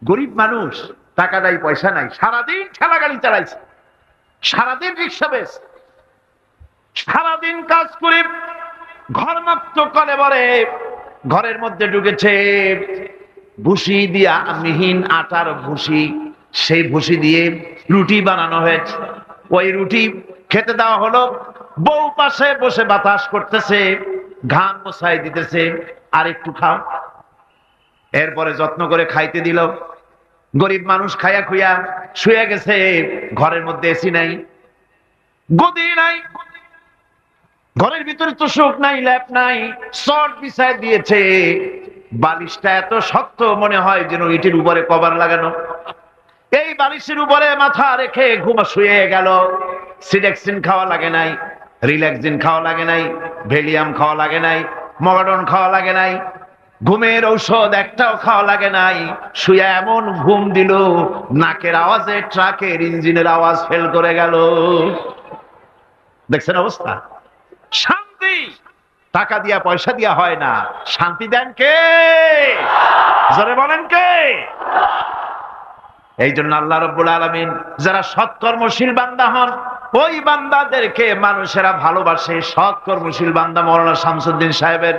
গরিব মানুষ, টাকা নাই পয়সা নাই, সারাদিন ঠেলা গাড়ি চালাইছে, সারাদিন রিক্সা বেশ, সারাদিন কাজ করে ঘর মাত্র করে বলে ঘরের মধ্যে ঢুকেছে ভুসি দিয়া, মিহিন আটার ভুসি, সেই ভুসি দিয়ে রুটি বানানো হয়েছে। ওই রুটি খেতে দেওয়া হলো, বউ পাশে বসে বাতাস করতেছে, ঘাম মোছাই দিতেছে, আর একটু খাও। এরপরে যত্ন করে খাইতে দিল। গরিব মানুষ খাইয়া খুইয়া শুয়ে গেছে, ঘরের মধ্যে এসি নাই, গদি নাই, ঘরের ভিতরে তো সুখ নাই, ল্যাপ নাই, শর্ট বিছায় দিয়েছে, বালিশটা এত শক্ত মনে হয় যেন ইটের উপরে কভার লাগানো। এই বালিশের উপরে মাথা রেখে ঘুমা শুয়ে গেল। সিডেক্সিন খাওয়া লাগে নাই, রিল্যাক্সিন খাওয়া লাগে নাই, ভেলিয়াম খাওয়া লাগে নাই, মগাডন খাওয়া লাগে নাই, ঘুমের ঔষধ একটাও খাওয়া লাগে নাই। শুয়ে এমন ঘুম দিল, নাকের আওয়াজে ট্রাকের ইঞ্জিনের আওয়াজ ফেল করে গেল। দেখছেন অবস্থা? শান্তি টাকা দিয়া পয়সা দিয়া হয় না, শান্তি দেন কে? জোরে বলেন কে? এই জন্য আল্লাহ রাব্বুল আলামিন যারা সৎকর্মশীল বান্দা হন, ওই বান্দাদেরকে মানুষেরা ভালোবাসে। সৎকর্মশীল বান্দা মাওলানা শামসুদ্দিন সাহেবের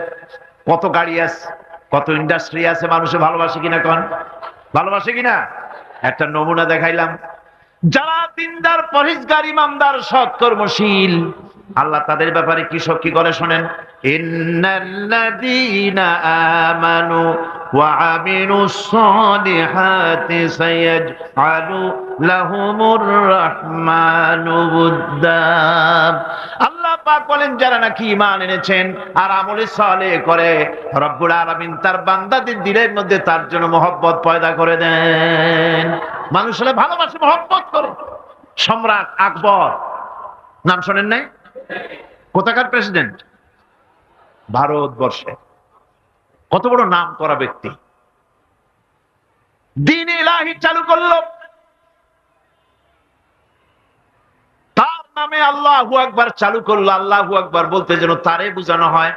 কত গাড়ি আছে, কত ইন্ডাস্ট্রি আছে, মানুষে ভালোবাসে কিনা কোন? ভালোবাসে কিনা? একটা নমুনা দেখাইলাম। যারা দিনদার, পরহেজগার, ইমানদার, সৎকর্মশীল, আল্লাহ তাদের ব্যাপারে কি করে শোনেন। ইন্নাল্লাযীনা আমানু ওয়া আমিলুস সালিহাতি সায়াজআলু লাহুমুর রাহমানু উদ্দা। আল্লাহ পাক বলেন যারা নাকি ঈমান এনেছেন আর আমলে সালেহ করে, রব্বুল আলামিন তার বান্দাদের দিলের মধ্যে তার জন্য মহব্বত পয়দা করে দেন। মানুষেরা ভালোবাসে, মহব্বত করে। সম্রাট আকবর নাম শোনেন নাই? কোথাকার প্রেসিডেন্ট? ভারতবর্ষে। কত বড় নাম করা ব্যক্তি, দ্বীন ইলাহি চালু করলো। তার নামে আল্লাহু আকবার চালু করলো। আল্লাহু আকবার বলতে যেন তারে বোঝানো হয়।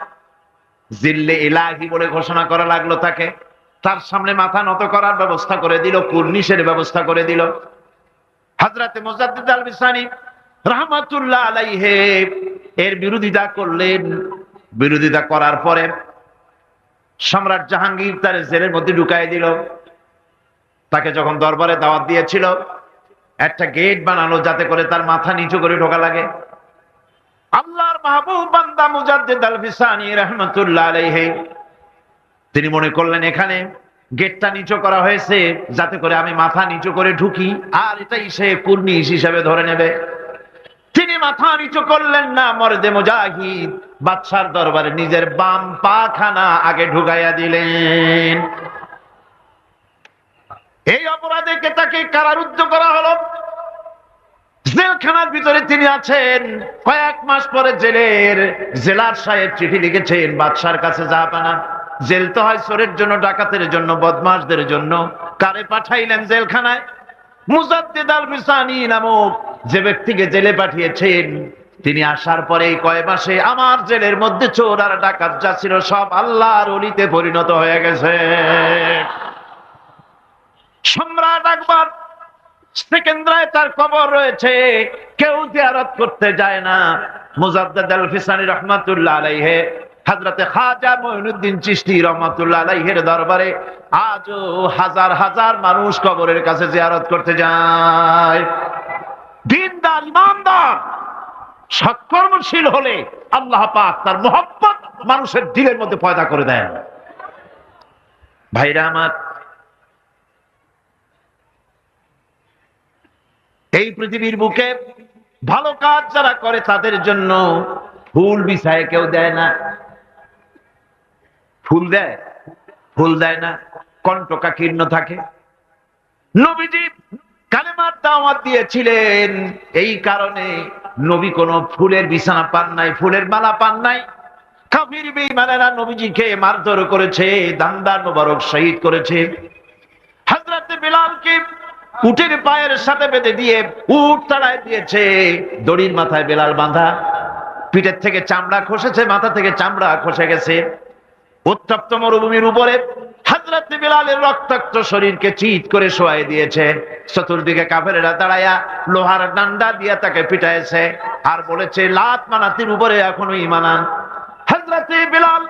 জিল্লে ইলাহি বলে ঘোষণা করা লাগলো তাকে। তার সামনে মাথা নত করার ব্যবস্থা করে দিল, কুর্নিশের ব্যবস্থা করে দিল। হযরতে মুজাদ্দিদ আল বিসানি রাহমাতুল্লাহ আলাইহি এর বিরোধিতা করলেন। বিরোধিতা করার পরে সম্রাট জাহাঙ্গীর তার জেলের মধ্যে ঢুকাই দিল। তাকে যখন দরবারে দাওয়াত দিয়েছিল, একটা গেট বানালো যাতে করে তার মাথা নিচু করে ঢোকা লাগে। আল্লাহর মাহবুব বান্দা মুজাদ্দিদ আল বিসানি রাহমাতুল্লাহ আলাইহি তিনি মনে করলেন এখানে গেটটা নিচু করা হয়েছে যাতে করে আমি মাথা নিচু করে ঢুকি, আর এটাই সে কুর্নিশ হিসেবে ধরে নেবে। তিনি মাথা নিচু করলেন না, মর্দে মুজাহিদ বাদশার দরবারে নিজের বাম পাখানা আগে ঢুকাইয়া দিলেন। এই অপরাধে তাকে কারারুদ্ধ করা হলো। জেলখানার ভিতরে তিনি আছেন। কয়েক মাস পরে জেলার সাহেব চিঠি লিখেছেন বাদশার কাছে, জাহাপানা জেল তো হয় চোরের জন্য, ডাকাতের জন্য, বদমাশদের জন্য। কারে পাঠাইলেন জেলখানায়? মুজাদ্দিদ আল বিসানি নামক যে ব্যক্তিকে জেলে পাঠিয়েছেন, তিনি আসার পরে কয় মাসে আমার জেলের মধ্যে চোর আর ডাকাত যা ছিল সব আল্লাহর ওলিতে পরিণত হয়ে গেছে। সম্রাট আকবর সেকেন্দ্রায় তার কবর রয়েছে, কেউ জিয়ারত করতে যায় না। মুজাদ্দিদ আল বিসানি রাহমাতুল্লাহ আলাইহি হযরতে খাজা মুঈনুদ্দিন চিশতি রাহমাতুল্লাহ আলাইহির দরবারে আজও হাজার হাজার মানুষ কবরের কাছে জিয়ারত করতে যায়। দিনদার, ইমানদার, সৎকর্মশীল হলে আল্লাহ পাক তার মহব্বত মানুষের দিলের মধ্যে পয়দা করে দেন। ভাইরা আমার, এই পৃথিবীর বুকে ভালো কাজ যারা করে তাদের জন্য ফুল বিছায় কেউ দেয় না। ফুল দেয়? ফুল দেয় না, কণ্ঠকা কীর্ণ থাকে। নবীজি কালেমার দাওয়াত দিয়েছিলেন, এই কারণে নবী কোনো ফুলের বিছানা পান নাই, ফুলের মালা পান নাই। কাফির বেঈমানেরা নবীজিকে মারধর করেছে, দান্দার মোবারক শহীদ করেছে। হযরত বিলালকে উটের পায়ের সাথে বেঁধে দিয়ে উট তাড়ায় দিয়েছে, দড়ির মাথায় বেলাল বাঁধা, পিঠের থেকে চামড়া খসেছে, মাথা থেকে চামড়া খসে গেছে। উত্তপ্ত মরুভূমির উপরে হযরত হযরত বিলালের রক্তাক্ত শরীরকে চিৎ করে শোয়াই দিয়েছে। চতুর্দিকে কাফেরেরা দাঁড়ায়া লোহার ডান্ডা দিয়ে তাকে পিটাইছে আর বলেছে লাত মানাতির উপরে এখনো ঈমান আন। হযরত বিলাল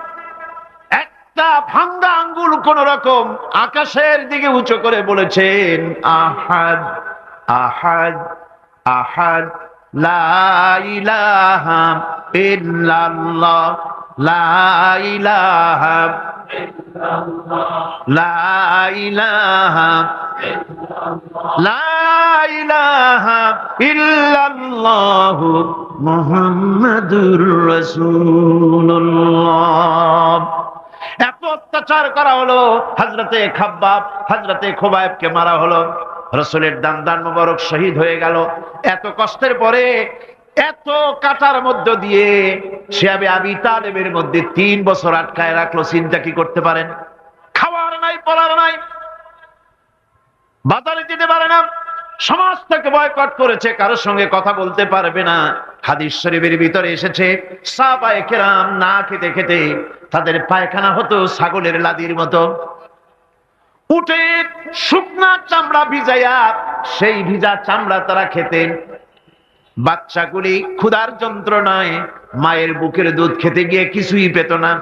একটা ভাঙ্গা আঙ্গুল কোন রকম আকাশের দিকে উঁচু করে বলেছেন আহাদ আহাদ আহাদ লা ইলাহা ইল্লাল্লাহ লা ইলাহা লা ইলাহা লা ইলাহা ইল্লাল্লাহু মুহাম্মাদুর রাসূলুল্লাহ। এত অত্যাচার করা হলো, হযরতে খাব্বাব হযরতে খুবাইবকে মারা হলো, রাসূলের দান মোবারক শহীদ হয়ে গেল। এত কষ্টের পরে, এত কাটার মধ্য দিয়ে শিয়াবে আবি তালেবের মধ্যে 3 বছর আটকায় রাখলো। চিন্তা কি করতে পারেন? খাওয়ার নাই, পড়ার নাই, বাজারে যেতে পারে না, সমাজ থেকে বয়কট করেছে, কারোর সঙ্গে কথা বলতে পারবে না। হাদিস শরীফের ভিতরে এসেছে সাহাবায়ে কেরাম না খেতে খেতে তাদের পায়খানা হতো ছাগলের লাদির মতো। উটের শুকনা চামড়া ভিজাইয়া সেই ভিজা চামড়া তারা খেতেন। বাচ্চাগুলি ক্ষুধার যন্ত্রণায় মায়ের বুকের দুধ খেতে গিয়ে কিছুই পেত না,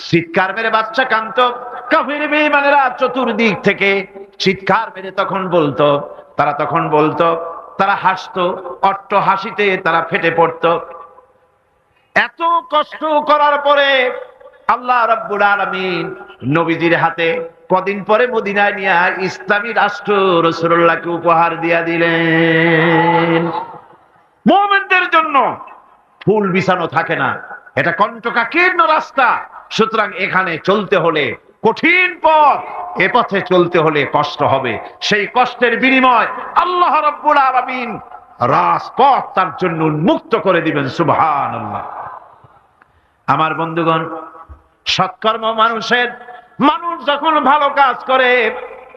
চিৎকার মেরে বাচ্চা কাঁদতো। কাফির বেঈমানেরা চতুর্দিক থেকে চিৎকার মেরে তখন বলতো, তারা হাসতো, অট্ট হাসিতে তারা ফেটে পড়তো। এত কষ্ট করার পরে আল্লাহ রাব্বুল আলামিন নবীজির হাতে কদিন পরে মদিনায় নিয়ে ইসলামী রাষ্ট্র রাসূলুল্লাহকে উপহার দিয়া দিলেন। মুমিনদের জন্য ফুল বিছানো থাকে না, এটা কণ্টকাকীর্ণ রাস্তা। সুতরাং এখানে চলতে হলে কঠিন পথ, এ পথে চলতে হলে কষ্ট হবে। সেই কষ্টের বিনিময় আল্লাহ রাব্বুল আলামিন রাজপথ তার জন্য উন্মুক্ত করে দিবেন। সুবহানাল্লাহ। আমার বন্ধুগণ, সৎকর্ম মানুষ যখন ভালো কাজ করে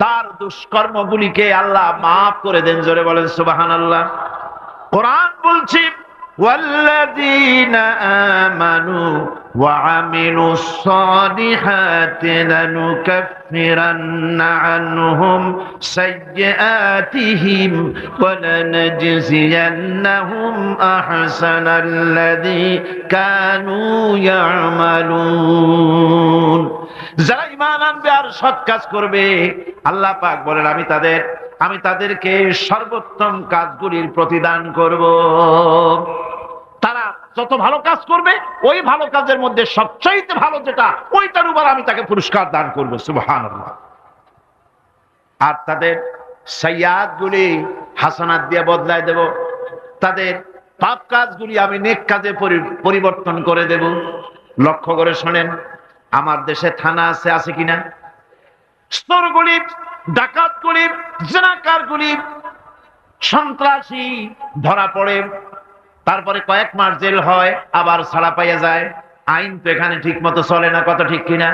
তার দুষ্কর্মগুলিকে আল্লাহ মাফ করে দেন। জোরে বলেন সুবহানাল্লাহ। কোরআন বলছি والذين آمنوا وعملوا الصالحات لنكفرن عنهم سيئاتهم ولنجزينهم أحسن الذي كانوا يعملون। যারা ঈমান আনবে আর সৎ কাজ করবে, আল্লাহ পাক বলেন আমি তাদেরকে সর্বোত্তম কাজগুলির প্রতিদান করব। তারা যত ভালো কাজ করবে ওই ভালো কাজের মধ্যে সবচাইতে ভালো যেটা, ওইটার উপর আমি তাকে পুরস্কার দান করব। সুবহানাল্লাহ। আর তাদের সাইয়্যাতগুলি হাসানাত দিয়ে বদলায় দেব, তাদের পাপ কাজগুলি আমি নেক কাজে পরিবর্তন করে দেব। লক্ষ্য করে শোনেন, আমার দেশে থানা আছে কিনা? স্তরগুলি, ডাকাতগুলি, জিনাকারগুলি, সন্ত্রাসী ধরা পড়ে, তারপরে কয়েক মাস জেল হয়, আবার ছাড়া পাইয়া যায়। আইন তো এখানে ঠিক মতো চলে না, কত ঠিক কিনা?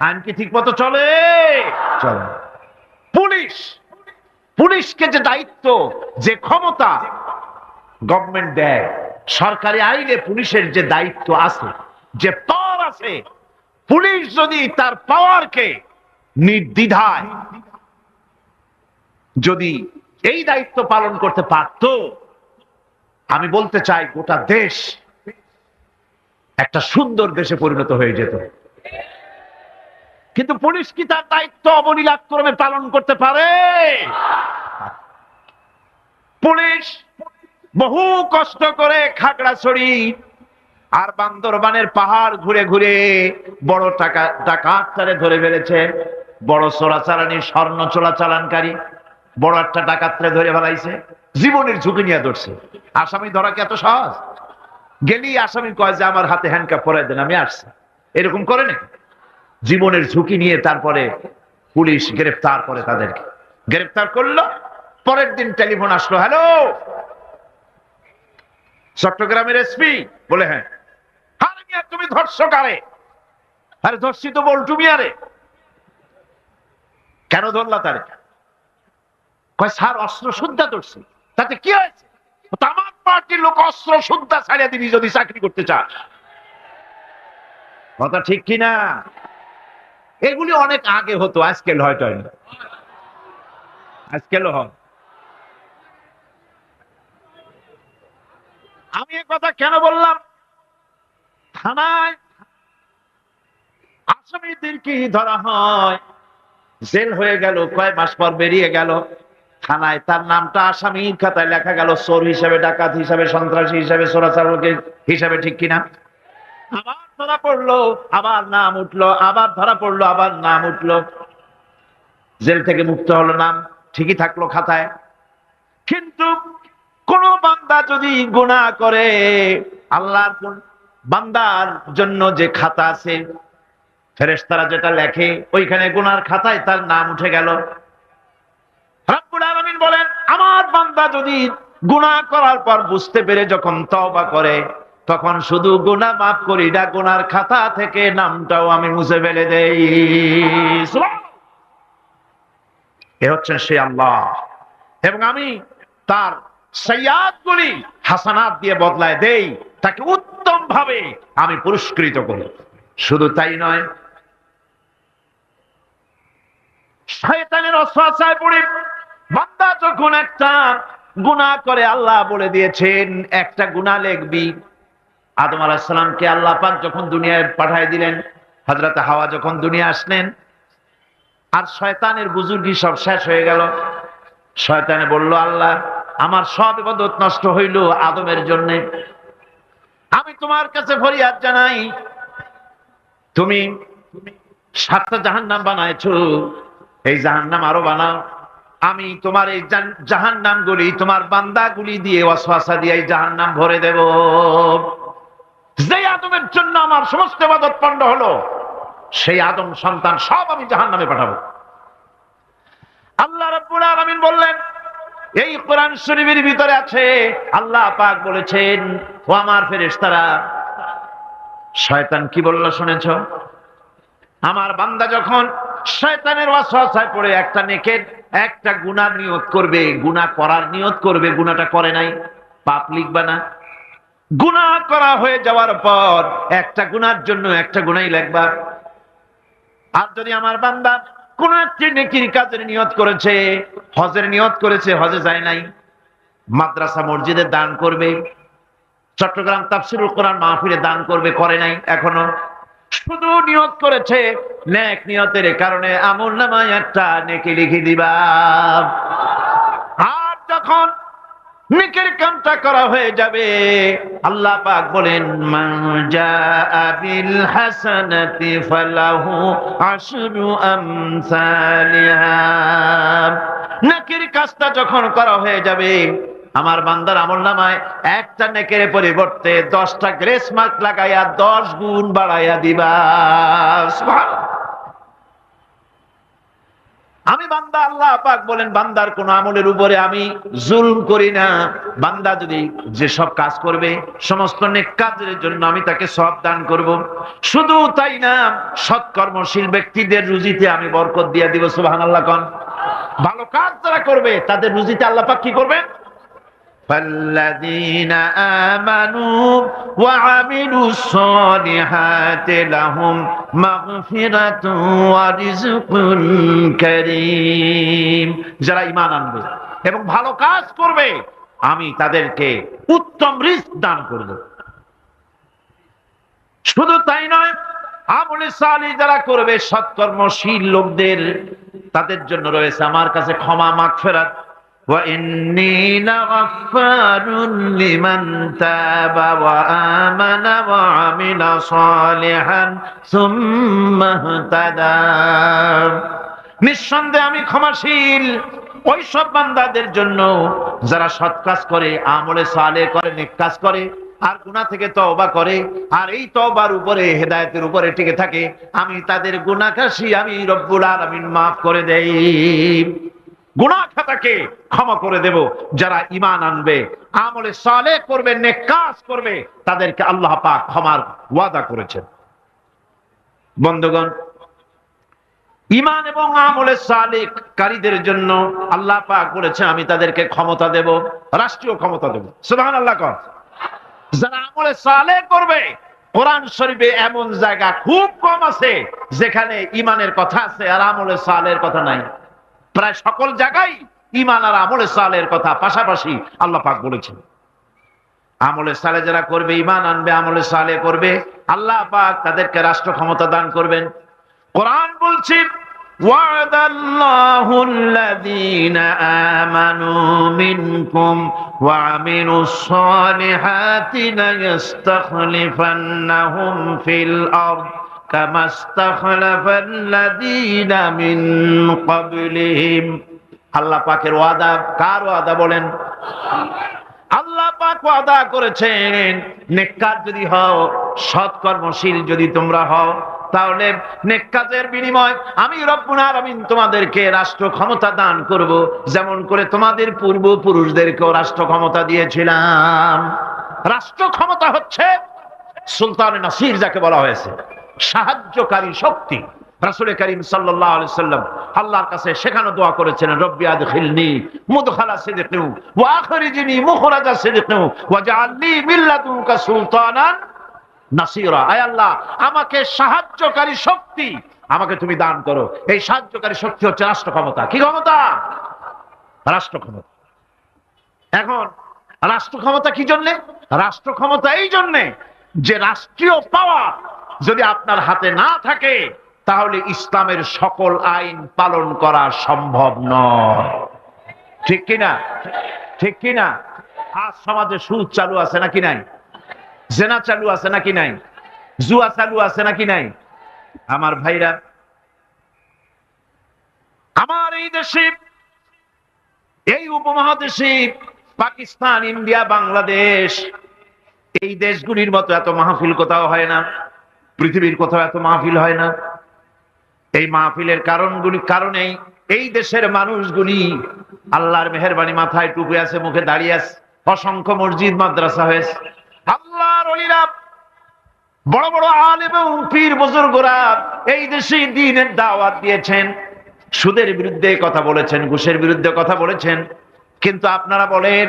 আইন কি ঠিক মতো চলে? পুলিশকে যে দায়িত্ব, যে ক্ষমতা গভর্নমেন্ট দেয়, সরকারি আইনে পুলিশের যে দায়িত্ব আছে, যে পাওয়ার আছে, পুলিশ যদি তার পাওয়ারকে নির্দ্বিধায় যদি এই দায়িত্ব পালন করতে পারত, আমি বলতে চাই গোটা দেশ একটা সুন্দর দেশে পরিণত হয়ে যেত। কিন্তু পুলিশ কি তার দায়িত্ব অবলীলাক্রমে পালন করতে পারে? পুলিশ বহু কষ্ট করে খাগড়াছড়ি আর বান্দরবানের পাহাড় ঘুরে ঘুরে বড় ডাকাতরে ধরে ফেলেছে। বড় চোরাচালানি, স্বর্ণ চোরাচালানকারী বড় একটা ডাকাতরে ধরে ফেলাইছে, জীবনের ঝুঁকি নিয়ে ধরছে। আসামি ধরা কি এত সহজ? গেলি আসামি কয় যে আমার হাতে হ্যান্ডকাপ পরাই দেন, আমি আসছি, এরকম করে নাকি? জীবনের ঝুঁকি নিয়ে তারপরে পুলিশ গ্রেফতার করে, তাদেরকে গ্রেফতার করলো। পরের দিন টেলিফোন আসলো, হ্যালো চট্টগ্রামের এসপি? বলে হ্যাঁ। আরে মিয়া তুমি ধরছো কারে? আরে ধরছি তো বল্টু মিয়ারে। কেন ধরলা তারে? কয় স্যার অস্ত্র শুদ্ধা ধরছি। তাতে কি হয়েছে? আমার পার্টির লোক অস্ত্র শুদ্ধা ছাড়িয়ে দিবি যদি চাকরি করতে চাস। কথা ঠিক কিনা? এগুলি অনেক আগে হতো, আজকাল হয়তো হয় না, আজকালও হয়। আমি এ কথা কেন বললাম? থানায় আসামিদেরকে ধরা হয়, জেল হয়ে গেল, কয় মাস পর বেরিয়ে গেল, থানায় তার নামটা আসামির খাতায় লেখা গেল চোর হিসাবে, ডাকাত হিসাবে, সন্ত্রাসী হিসাবে, চোরাচালাক হিসাবে, ঠিক কিনা? আবার ধরা পড়লো, আবার নাম উঠলো, আবার ধরা পড়লো, আবার নাম উঠলো, জেল থেকে মুক্ত হলো, নাম ঠিকই থাকলো খাতায়। কিন্তু কোন বান্দা যদি গুনাহ করে, আল্লাহর কোন বান্দার জন্য যে খাতা আছে, ফেরেশতারা যেটা লেখে, ওইখানে গুনার খাতায় তার নাম উঠে গেল। রব্বুল আলামিন বলেন, আমার বান্দা যদি গুনাহ করার পর বুঝতে পেরে যখন তওবা করে, তখন শুধু গুনাহ মাফ করি না, গুনার খাতা থেকে নামটাও আমি মুছে ফেলে দেই। সুবহানাল্লাহ। এ হচ্ছেন সেই আল্লাহ, এবং আমি তার সাইয়্যাতগুলি হাসানাত দিয়ে বদলায় দেই, তাকে উত্তম ভাবে আমি পুরস্কৃত করি। শুধু তাই নয়, শয়তানের ওয়াসওয়াসায় পড়ে বান্দা যখন একটা গুনাহ করে, আল্লাহ বলে দিয়েছেন একটা গুনাহ লিখবি। আদম আলাইহিস সালামকে আল্লাহ পাক যখন দুনিয়ায় পাঠিয়ে দিলেন, হযরত হাওয়া যখন দুনিয়া আসলেন, আর শয়তানের বুজুর্গি সব শেষ হয়ে গেল। শয়তানে বলল, আল্লাহ আমার সব ইবাদত নষ্ট হইল আদমের জন্য, আমি তোমার কাছে ফরিয়াদ জানাই, তুমি 7টা জাহান্নাম বানাইছো, এই জাহান্নাম আরো বানাও। আমি তোমার এই জাহান্নামগুলি তোমার বান্দাগুলি দিয়ে, ওয়াসওয়াসা দিয়ে এই জাহান্নাম ভরে দেব। যে আদমের জন্য আমার সমস্ত ইবাদত পণ্ড হলো, সেই আদম সন্তান সব আমি জাহান্নামে পাঠাবো। আল্লাহ রাব্বুল আলামিন বললেন, এই কোরআন শরীফের ভিতরে আছে, আল্লাহ পাক বলেছেন, ও আমার ফেরেশতারা, শয়তান কি বলল শুনেছো? আমার বান্দা যখন শয়তানের ওয়াসওয়াসায় পড়ে একটা নেকের একটা গুনাহ নিয়ত করবে, গুনাহ করার নিয়ত করবে, গুনাহটা করে নাই, পাপ লিখবা না। গুনাহ করা হয়ে যাওয়ার পর একটা গুনার জন্য একটা গুনাহই লিখবা। আর যদি আমার বান্দা কোন একটি নেকির কাজের নিয়ত করেছে, হজের নিয়ত করেছে, হজে যায় নাই, মাদ্রাসা মসজিদে দান করবে, চট্টগ্রাম তাফসীরুল কোরআন মাহফিলে দান করবে, করে নাই এখনো, শুধু নিয়ত করেছে, নেক নিয়তের কারণে আমলনামায় একটা নেকি লিখে দিবা। আর যখন নেকের কামটা করা হয়ে যাবে, আল্লাহ পাক বলেন, মান জাআ বিল হাসানাতি ফালাহু আশরু আমসালিহা। নেকের কাজটা যখন করা হয়ে যাবে, আমার বান্দার আমলনামায় একটা নেকের পরিবর্তে 10টা গ্রেস মার্ক লাগাইয়া 10 গুণ বাড়াইয়া দিবা। সুবহানাল্লাহ। আমি বান্দা, আল্লাহ পাক বলেন, বান্দার কোন আমলের উপরে আমি জুলম করি না। বান্দা যদি যে সব কাজ করবে, সমস্ত নেক কাজের জন্য আমি তাকে সওয়াব দান করব। শুধু তাই না, সৎকর্মশীল ব্যক্তিদের রুজিতে আমি বরকত দিয়ে দিব। সুবহানাল্লাহ কোন। ভালো কাজ যারা করবে তাদের রুজিতে আল্লাহ পাক কি করবেন? فالذين آمنوا وعملوا الصالحات لهم مغفرة ورزق كريم। যারা ঈমান আনবে এবং ভালো কাজ করবে, আমি তাদেরকে উত্তম রিজক দান করব। শুধু তাই নয়, আমলে সালিহ যারা করবে, সৎকর্মশীল লোকদের, তাদের জন্য রয়েছে আমার কাছে ক্ষমা, মাগফিরাত। وَإِنِّي لَغَفَّارٌ لِمَنْ تَابَ وَآمَنَ وَعَمِلَ صَالِحًا ثُمَّ اهْتَدَى। নিঃসন্দেহে আমি ক্ষমাশীল ওই সব বান্দাদের জন্য যারা সৎ কাজ করে, আমলে সালেহ করে, নেক কাজ করে, আর গুনাহ থেকে তওবা করে, আর এই তওবার উপরে, হেদায়েতের উপরে টিকে থাকে, আমি তাদের গুনাহ কাশি আমি রব্বুল আলামিন মাফ করে দেই। গুনাহ খাতাকে ক্ষমা করে দেব। যারা ঈমান আনবে, আমলে সালেহ করবে, নেক কাজ করবে, তাদেরকে আল্লাহ পাক ক্ষমার ওয়াদা করেছেন। বন্ধুগণ, ঈমান এবং আমলে সালেহ কারীদের জন্য আল্লাহ পাক বলেছেন, আমি তাদেরকে ক্ষমতা দেব, রাষ্ট্রীয় ক্ষমতা দেব। সুবহানাল্লাহ। যারা আমলে সালেহ করবে, কোরআন শরীফে এমন জায়গা খুব কম আছে যেখানে ইমানের কথা আছে আর আমলে সালের কথা নাই। প্রায় সকল জায়গায় ইমান আর আমলে সালের কথা পাশাপাশি আল্লাহ পাক বলেছেন। আমলে সালে যারা করবে, ইমান আনবে, আমলে সালে করবে, আল্লাহ পাক তাদেরকে রাষ্ট্র ক্ষমতা দান করবেন। কোরআন বলছে ওয়াদাল্লাহু আল্লাযীনা আমানু মিনকুম ওয়া আমিলুস সালিহাতি লায়াস্তাখলিফান্নাহুম ফিল আরদ কামা ইস্তাখলাফাল্লাযীনা মিন ক্বাবলিহিম। আল্লাহ পাকের ওয়াদা, কার ওয়াদা বলেন? আল্লাহ পাক ওয়াদা করেছেন, নেককার যদি হও, সৎকর্মশীল যদি তোমরা হও, তাহলে নেক কাজের বিনিময় আমি রব্বুল আলামিন তোমাদেরকে রাষ্ট্র ক্ষমতা দান করব, যেমন করে তোমাদের পূর্বপুরুষদেরকেও রাষ্ট্র ক্ষমতা দিয়েছিলাম। রাষ্ট্র ক্ষমতা হচ্ছে সুলতান নাসির যাকে বলা হয়েছে, সাহায্যকারী শক্তি। রাসূল করিম সাল্লাল্লাহু আলাইহি সাল্লাম আল্লাহর কাছে শেখানো দোয়া করেছেন, রব্বি আদখিলনি মুদখালা সিদকিন ওয়া আখরিজনি মুখরাজা সিদকিন ওয়াজআলনি মিন লাদুনকা সুলতানান নাসিরা। আয় আল্লাহ, আমাকে সাহায্যকারী শক্তি আমাকে তুমি দান করো। এই সাহায্যকারী শক্তি হচ্ছে রাষ্ট্র ক্ষমতা। কি ক্ষমতা? রাষ্ট্র ক্ষমতা। এখন রাষ্ট্র ক্ষমতা কি জন্যে? রাষ্ট্র ক্ষমতা এই জন্যে যে রাষ্ট্রীয় পাওয়ার যদি আপনার হাতে না থাকে তাহলে ইসলামের সকল আইন পালন করা সম্ভব নয়। ঠিক কিনা? ঠিক কিনা? আজ সমাজে সুদ চালু আছে নাকি নাই? জেনা চালু আছে নাকি নাই? জুয়া চালু আছে নাকি নাই? আমার ভাইরা, আমার এই দেশে, এই উপমহাদেশে, পাকিস্তান, ইন্ডিয়া, বাংলাদেশ, এই দেশগুলির মতো এত মাহফিল কোথাও হয় না। পৃথিবীর কোথাও এত মাহফিল হয় না। এই মাহফিলের কারণেই এই দেশের মানুষগুলি আল্লাহর মেহেরবানি, মাথায় টুপি আছে, মুখে দাঁড়িয়ে আছে, অসংখ্য মসজিদ মাদ্রাসা হয়েছে। আল্লাহর ওলিরা, বড় বড় আলেম এবং পীর বুজুর্গরা এই দেশে দ্বীনের দাওয়াত দিয়েছেন, সুদের বিরুদ্ধে কথা বলেছেন, ঘুষের বিরুদ্ধে কথা বলেছেন। কিন্তু আপনারা বলেন,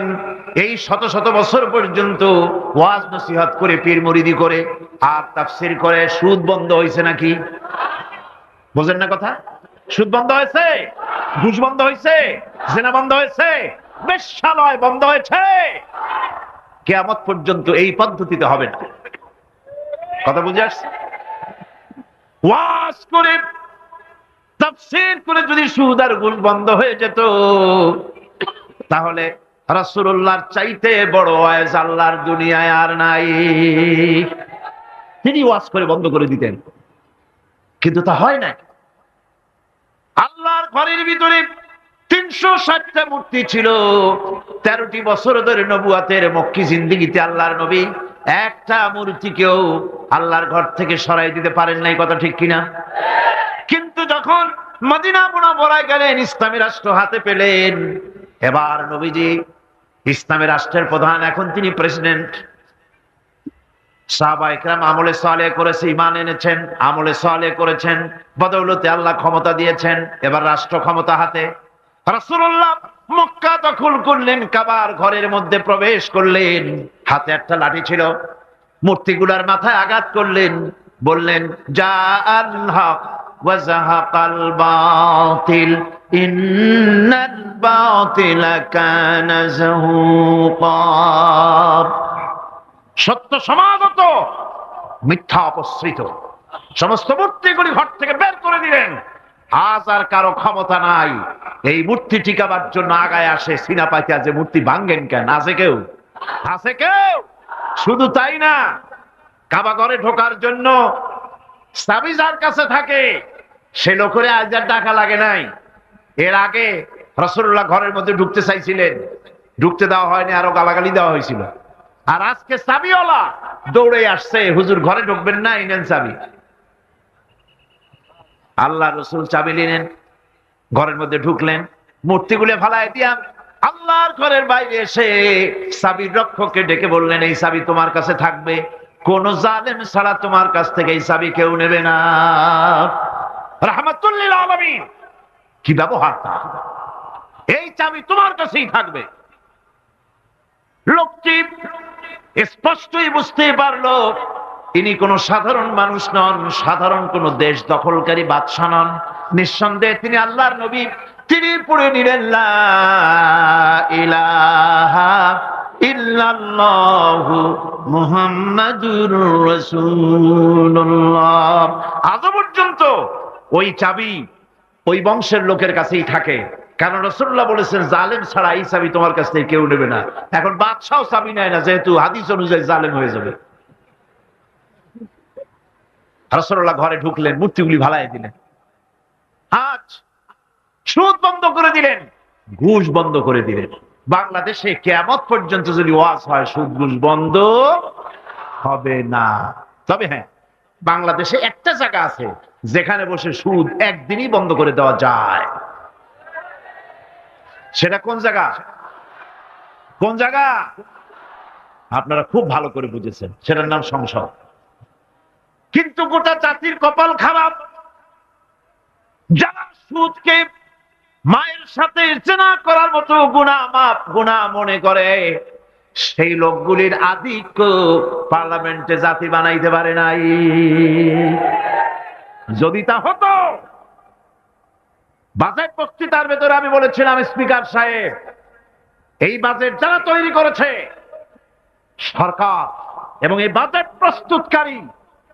এই শত শত বছর পর্যন্ত ওয়াজ নসিহত করে, পীর মুরিদি করে আর তাফসীর করে সুদ বন্ধ হয়েছে নাকি? বোঝেন না কথা? সুদ বন্ধ হয়েছে, ঘুষ বন্ধ হয়েছে, জেনা বন্ধ হয়েছে, বেশ্যালয় বন্ধ হয়েছে। কিয়ামত পর্যন্ত এই পদ্ধতিতে হবে না। কথা বুঝে আসছে? ওয়াজ করে, তাফসীর করে যদি সুদ আর ঘুষ বন্ধ হয়ে যেত, তাহলে রাসূলুল্লাহর চাইতে বড় ওয়াজ আল্লাহর দুনিয়ায় আর নাই। তিনি ওয়াজ করে বন্ধ করে দিতেন, কিন্তু তা হয় না। আল্লাহর ঘরের ভিতরে 360টা মূর্তি ছিল। 13টি বছর ধরে নবুয়াতের মক্কি জিন্দেগিতে আল্লাহর নবী একটা মূর্তিকেও আল্লাহর ঘর থেকে সরাই দিতে পারেন নাই। কথা ঠিক কিনা? কিন্তু যখন মদিনা মুনাওয়ারায় গেলেন, ইসলামী রাষ্ট্র হাতে পেলেন, এবার নবীজি ইসলামী রাষ্ট্রের প্রধান, এখন তিনি প্রেসিডেন্ট। সাহাবায়ে কেরাম আমলে সালেহ করেছে, ঈমান এনেছেন, আমলে সালেহ করেছেন, বদৌলতে আল্লাহ ক্ষমতা দিয়েছেন। এবার রাষ্ট্র ক্ষমতা হাতে। রাসূলুল্লাহ মক্কা দখল করলেন, কাবার ঘরের মধ্যে প্রবেশ করলেন, হাতে একটা লাঠি ছিল, মূর্তিগুলার মাথায় আঘাত করলেন, বললেন জা আল হক ওয়া যাহাকাল বাতিল ইন্নাল বাতিলা কানা যাহুকা। সত্য সমাগত, মিথ্যা অপসৃত। সমস্ত মূর্তিগুলি ঘর থেকে বের করে দিলেন। আজ আর কারো ক্ষমতা নাই এই মূর্তি টিকাবার জন্য আগায় আসে সিনা পাইতে, যে মূর্তি ভাঙ্গেন কেন? আছে কেউ? আছে কেউ? শুধু তাই না, কাবা ঘরে ঢোকার জন্য চাবি যার কাছে থাকে সে লোকের আজ আর টাকা লাগে নাই। এর আগে রাসূলুল্লাহ ঘরের মধ্যে ঢুকতে চাইছিলেন, ঢুকতে দেওয়া হয়নি, আরো গালাগালি দেওয়া হয়েছিল। আর আজকে চাবিওয়ালা দৌড়ে আসছে, হুজুর ঘরে ঢুকবেন না, এই নেন চাবি। আল্লাহ রসুল চাবি নিলেন, ঘরের মধ্যে ঢুকলেন, মূর্তিগুলো ফালাই দিয়া আল্লাহর ঘরের বাইরে এসে চাবির রক্ষককে ডেকে বললেন, এই চাবি তোমার কাছে থাকবে, কোন জালেম ছাড়া তোমার কাছ থেকে এই চাবি কেউ নেবে না। রাহমাতুল লিল আলামিন, কি ব্যবহার! এই চাবি তোমার কাছেই থাকবে। লোকটি স্পষ্টই বুঝতে পারলো ইনি কোন সাধারণ মানুষ নন, সাধারণ কোন দেশ দখলকারী বাদশা নন। নিঃসন্দেহে তিনি আল্লাহর নবী। তিনি পড়ে নিলেন লা ইলাহা ইল্লাল্লাহু মুহাম্মাদুর রাসূলুল্লাহ। আজ পর্যন্ত ওই চাবি ওই বংশের লোকের কাছেই থাকে, কারণ রাসূলুল্লাহ বলেছেন জালেম ছাড়া এই চাবি তোমার কাছ থেকে কেউ নেবে না। এখন বাদশাহ চাবি নেয় না, যেহেতু হাদিস অনুযায়ী জালেম হয়ে যাবে। রাসূলুল্লাহ ঘরে ঢুকলেন, মূর্তিগুলি ভালাই দিলেন, আজ সুদ বন্ধ করে দিলেন, ঘুষ বন্ধ করে দিলেন। বাংলাদেশে কিয়ামত পর্যন্ত যদি ওয়াজ হয় সুদ ঘুষ বন্ধ হবে না। তবে হ্যাঁ, বাংলাদেশে একটা জায়গা আছে যেখানে বসে সুদ একদিনই বন্ধ করে দেওয়া যায়। সেটা কোন জায়গা? কোন জায়গা? আপনারা খুব ভালো করে বুঝেছেন, সেটার নাম সংসদ। কিন্তু গোটা জাতির কপাল খারাপ, যারা সুদকে মায়ের সাথে জেনা করার মতো গুনাহ মনে করে, সেই লোকগুলির আধিক্য পার্লামেন্টে জাতি বানাইতে পারে নাই। যদি তা হতো, বাজেট বক্তৃতার ভেতরে আমি বলেছিলাম, স্পিকার সাহেব, এই বাজেট যারা তৈরি করেছে সরকার এবং এই বাজেট প্রস্তুতকারী,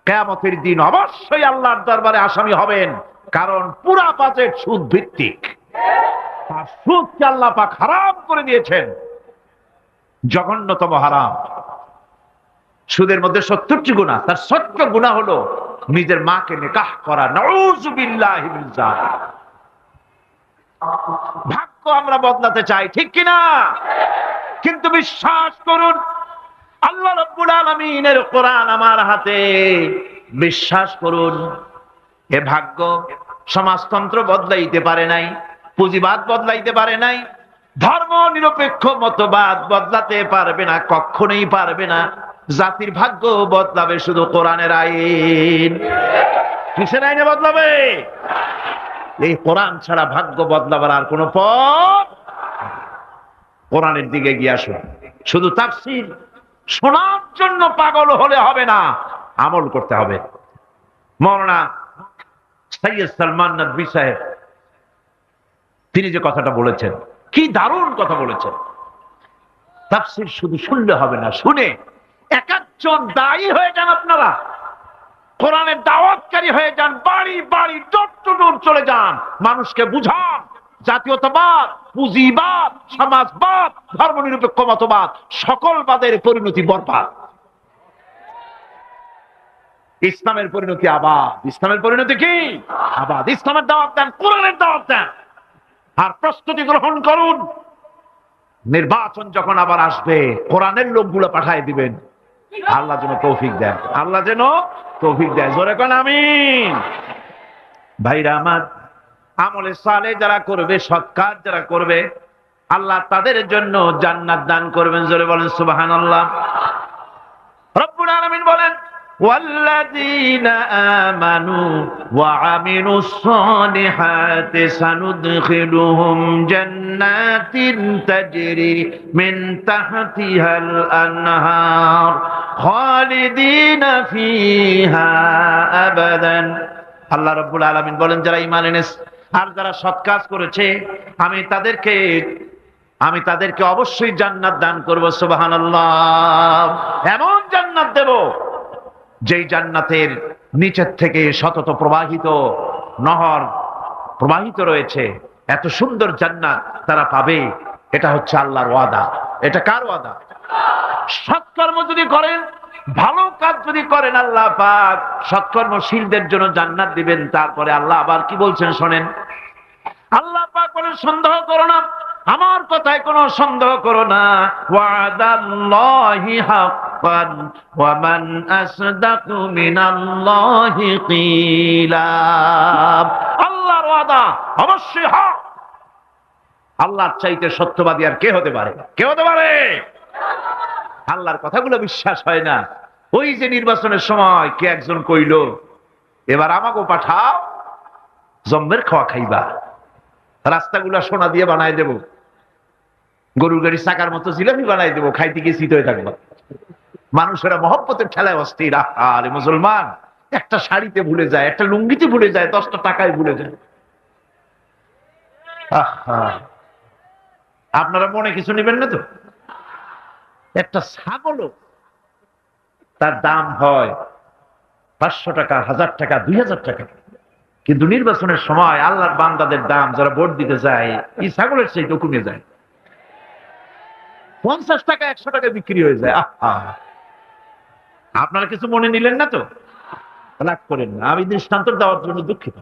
কিয়ামতের দিন অবশ্যই আল্লাহর দরবারে আসামি হবেন, কারণ পুরা বাজেট সুদ ভিত্তিক। আর সুদকে আল্লাহ পাক হারাম করে দিয়েছেন, জঘন্যতম হারাম। সুদের মধ্যে 70টি গুনাহ, তার 70 গুনাহ হলো নিজের মাকে নিকাহ করা। নাউযুবিল্লাহি মিন যালিক। ভাগ্য আমরা বদলাতে চাই, ঠিক কিনা? কিন্তু বিশ্বাস করুন, আল্লাহ রাব্বুল আলামিনের কোরআন আমার হাতে, বিশ্বাস করুন, এ ভাগ্য সমাজতন্ত্র বদলাইতে পারে নাই, পুঁজিবাদ বদলাইতে পারে নাই, ধর্ম নিরপেক্ষ মতবাদ বদলাতে পারবে না, কখনোই পারবে না। জাতির ভাগ্য বদলাবে শুধু কোরআনের আইন। কিসের আইনে বদলাবে? এই কোরআন ছাড়া ভাগ্য বদলাবার আর কোন পথ। কোরআনের দিকে গিয়ে আসুন। শুধু তাফসীর শোনার জন্য পাগল হলে হবে না, আমল করতে হবে। মাওলানা সৈয়দ সালমান নদভী সাহেব, তিনি যে কথাটা বলেছেন, কি দারুণ কথা বলেছেন। তাফসীর শুধু শুনলে হবে না, শুনে এক একজন দায়ী হয়ে যান। আপনারা কোরআনের দাওয়াতকারী হয়ে যান, বাড়ি বাড়ি ডোর টু ডোর চলে যান, মানুষকে বুঝান জাতীয়তাবাদ, পুঁজিবাদ, সমাজবাদ, ধর্মনিরপেক্ষ মতবাদ, সকল বাদের পরিণতি বরবাদ। ইসলামের পরিণতি আবাদ। ইসলামের পরিণতি কি? আবাদ। ইসলামের দাওয়াত দেন, কোরআনের দাওয়াত দেন, আর প্রস্তুতি গ্রহণ করুন। নির্বাচন যখন আবার আসবে, কোরআনের লোকগুলো পাঠায় দিবেন। আল্লাহ যেন তৌফিক দেন, আল্লাহ যেন তৌফিক দেয়। জোরে কোন আমিন। ভাইরা আমার, আমলে সালেহ যারা করবে, সৎ কাজ যারা করবে, আল্লাহ তাদের জন্য জান্নাত দান করবেন। জোরে বলেন সুবহানাল্লাহ। রব্বুল আলামিন বলেন, والذين آمنوا وعملوا الصالحات سندخلهم جنات تجري من تحتها الأنهار خالدين فيها أبدا। আল্লাহ রাব্বুল আলামিন বলেন, যারা ঈমান এনেছে আর যারা সৎ কাজ করেছে, আমি তাদেরকে অবশ্যই জান্নাত দান করব। সুবহানাল্লাহ। এমন জান্নাত দেব যেই জান্নাতের নিচের থেকে শতত প্রবাহিত নহর প্রবাহিত রয়েছে। এত সুন্দর জান্নাত তারা পাবে। এটা হচ্ছে আল্লাহর ওয়াদা। এটা কার ওয়াদা? সৎকর্ম যদি করেন, ভালো কাজ যদি করেন, আল্লাহ পাক সৎকর্মশীলদের জন্য জান্নাত দিবেন। তারপরে আল্লাহ আবার কি বলছেন শোনেন। আল্লাহ পাক বলেন, সন্দেহ করো না, আমার কথায় কোনো সন্দেহ করো না। ওয়াদাল্লাহি হাক্কান ওয়া মান আসদাকু মিনাল্লাহি কিলা। আল্লাহর ওয়াদা অবশ্যই হক। আল্লাহর চাইতে সত্যবাদী আর কে হতে পারে? কে হতে পারে? আল্লাহর কথাগুলো বিশ্বাস হয় না। ওই যে নির্বাচনের সময় কে একজন কইল, এবার আমাকেও পাঠাও, জম্মের খাওয়া খাইবা, রাস্তাগুলা সোনা দিয়ে বানাই দেব, গরুর গাড়ি চাকার মতো জিলাপি বানাই দেবো, খাইতে গিয়ে শীত হয়ে থাকবা। মানুষেরা মহব্বতের ঠেলায় অস্থির। আরে মুসলমান একটা শাড়িতে ভুলে যায়, একটা লুঙ্গিতে ভুলে যায়, 10টা টাকায় ভুলে যায়। আহা, আপনারা মনে কিছু নেবেন না তো? একটা ছাগলও তার দাম হয় 500 টাকা, 1000 টাকা, 2000 টাকা। কিন্তু নির্বাচনের সময় আল্লাহর বান্দাদের দাম যারা ভোট দিতে যায় এই ছাগলের সেই কমে যায়, 50 টাকা 100 টাকা বিক্রি হয়ে যায়। আহা, আপনারা কিছু মনে নিলেন না তো? রাগ করেন না, আমি দৃষ্টান্ত দেওয়ার জন্য দুঃখিত।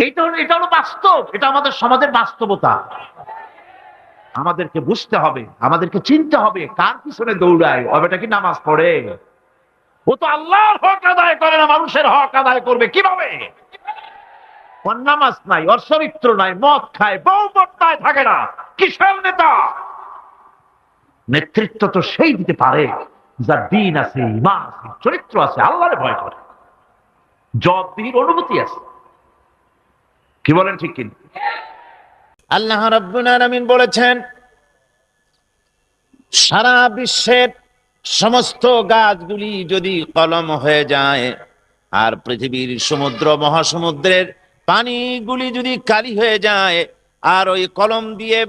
এটা হলো বাস্তব, এটা আমাদের সমাজের বাস্তবতা। আমাদেরকে বুঝতে হবে, আমাদেরকে চিনতে হবে কার পিছনে দৌড়ায়। ওটা কি নামাজ পড়ে? ও তো আল্লাহর হক আদায় করে না, মানুষের হক আদায় করবে কিভাবে? ওর নামাজ নাই, ওর চরিত্র নাই, মদ খায়, বউ বট্টায় থাকে না, কিসের নেতা? নেতৃত্ব তো সেই দিতে পারে যার দিন আছে, ঈমান আছে, চরিত্র আছে, আল্লাহরে ভয় করে, জবাবদিহির অনুভূতি আছে। কি বলেন, ঠিক কিনা? আল্লাহ রাব্বুল আলামিন বলেছেন, সারা বিশ্বের সমস্ত গাছগুলি যদি কলম হয়ে যায়, আর পৃথিবীর সমুদ্র মহাসমুদ্রের পানিগুলি যদি কালি হয়ে যায়, আর ওই কলম দিয়ে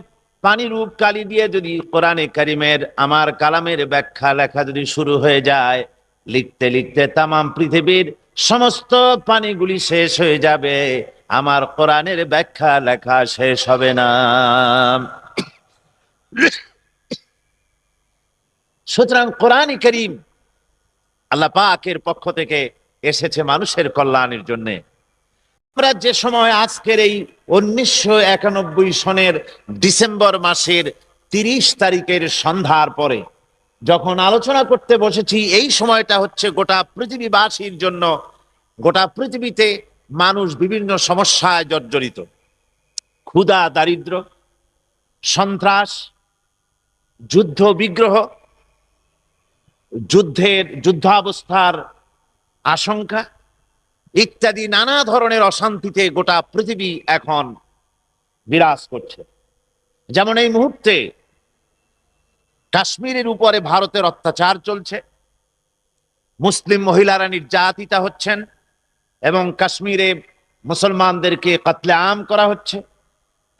পানিরূপ কালি দিয়ে যদি কোরআনে কারিমের আমার কালামের ব্যাখ্যা লেখা যদি শুরু হয়ে যায়, লিখতে লিখতে তামাম পৃথিবীর সমস্ত পানিগুলি শেষ হয়ে যাবে, আমার কোরআনের ব্যাখ্যা লেখা শেষ হবে না। সুতরাং কোরআন কারীম আল্লাহ পাকের পক্ষ থেকে এসেছে মানুষের কল্যাণের জন্য। আমরা যে সময় আজকের এই 1991 সনের ডিসেম্বর মাসের 30 তারিখের সন্ধ্যার পরে যখন আলোচনা করতে বসেছি, এই সময়টা হচ্ছে গোটা পৃথিবীবাসীর জন্য। গোটা পৃথিবীতে মানুষ বিভিন্ন সমস্যায় জর্জরিত। ক্ষুধা, দারিদ্র, সন্ত্রাস, যুদ্ধ বিগ্রহ, যুদ্ধাবস্থার আশঙ্কা ইত্যাদি নানা ধরনের অশান্তিতে গোটা পৃথিবী এখন বিরাজ করছে। যেমন এই মুহূর্তে কাশ্মীরের উপরে ভারতের অত্যাচার চলছে, মুসলিম মহিলারা নির্যাতিতা হচ্ছেন এবং কাশ্মীরে মুসলমানদেরকে কতলে আম করা হচ্ছে।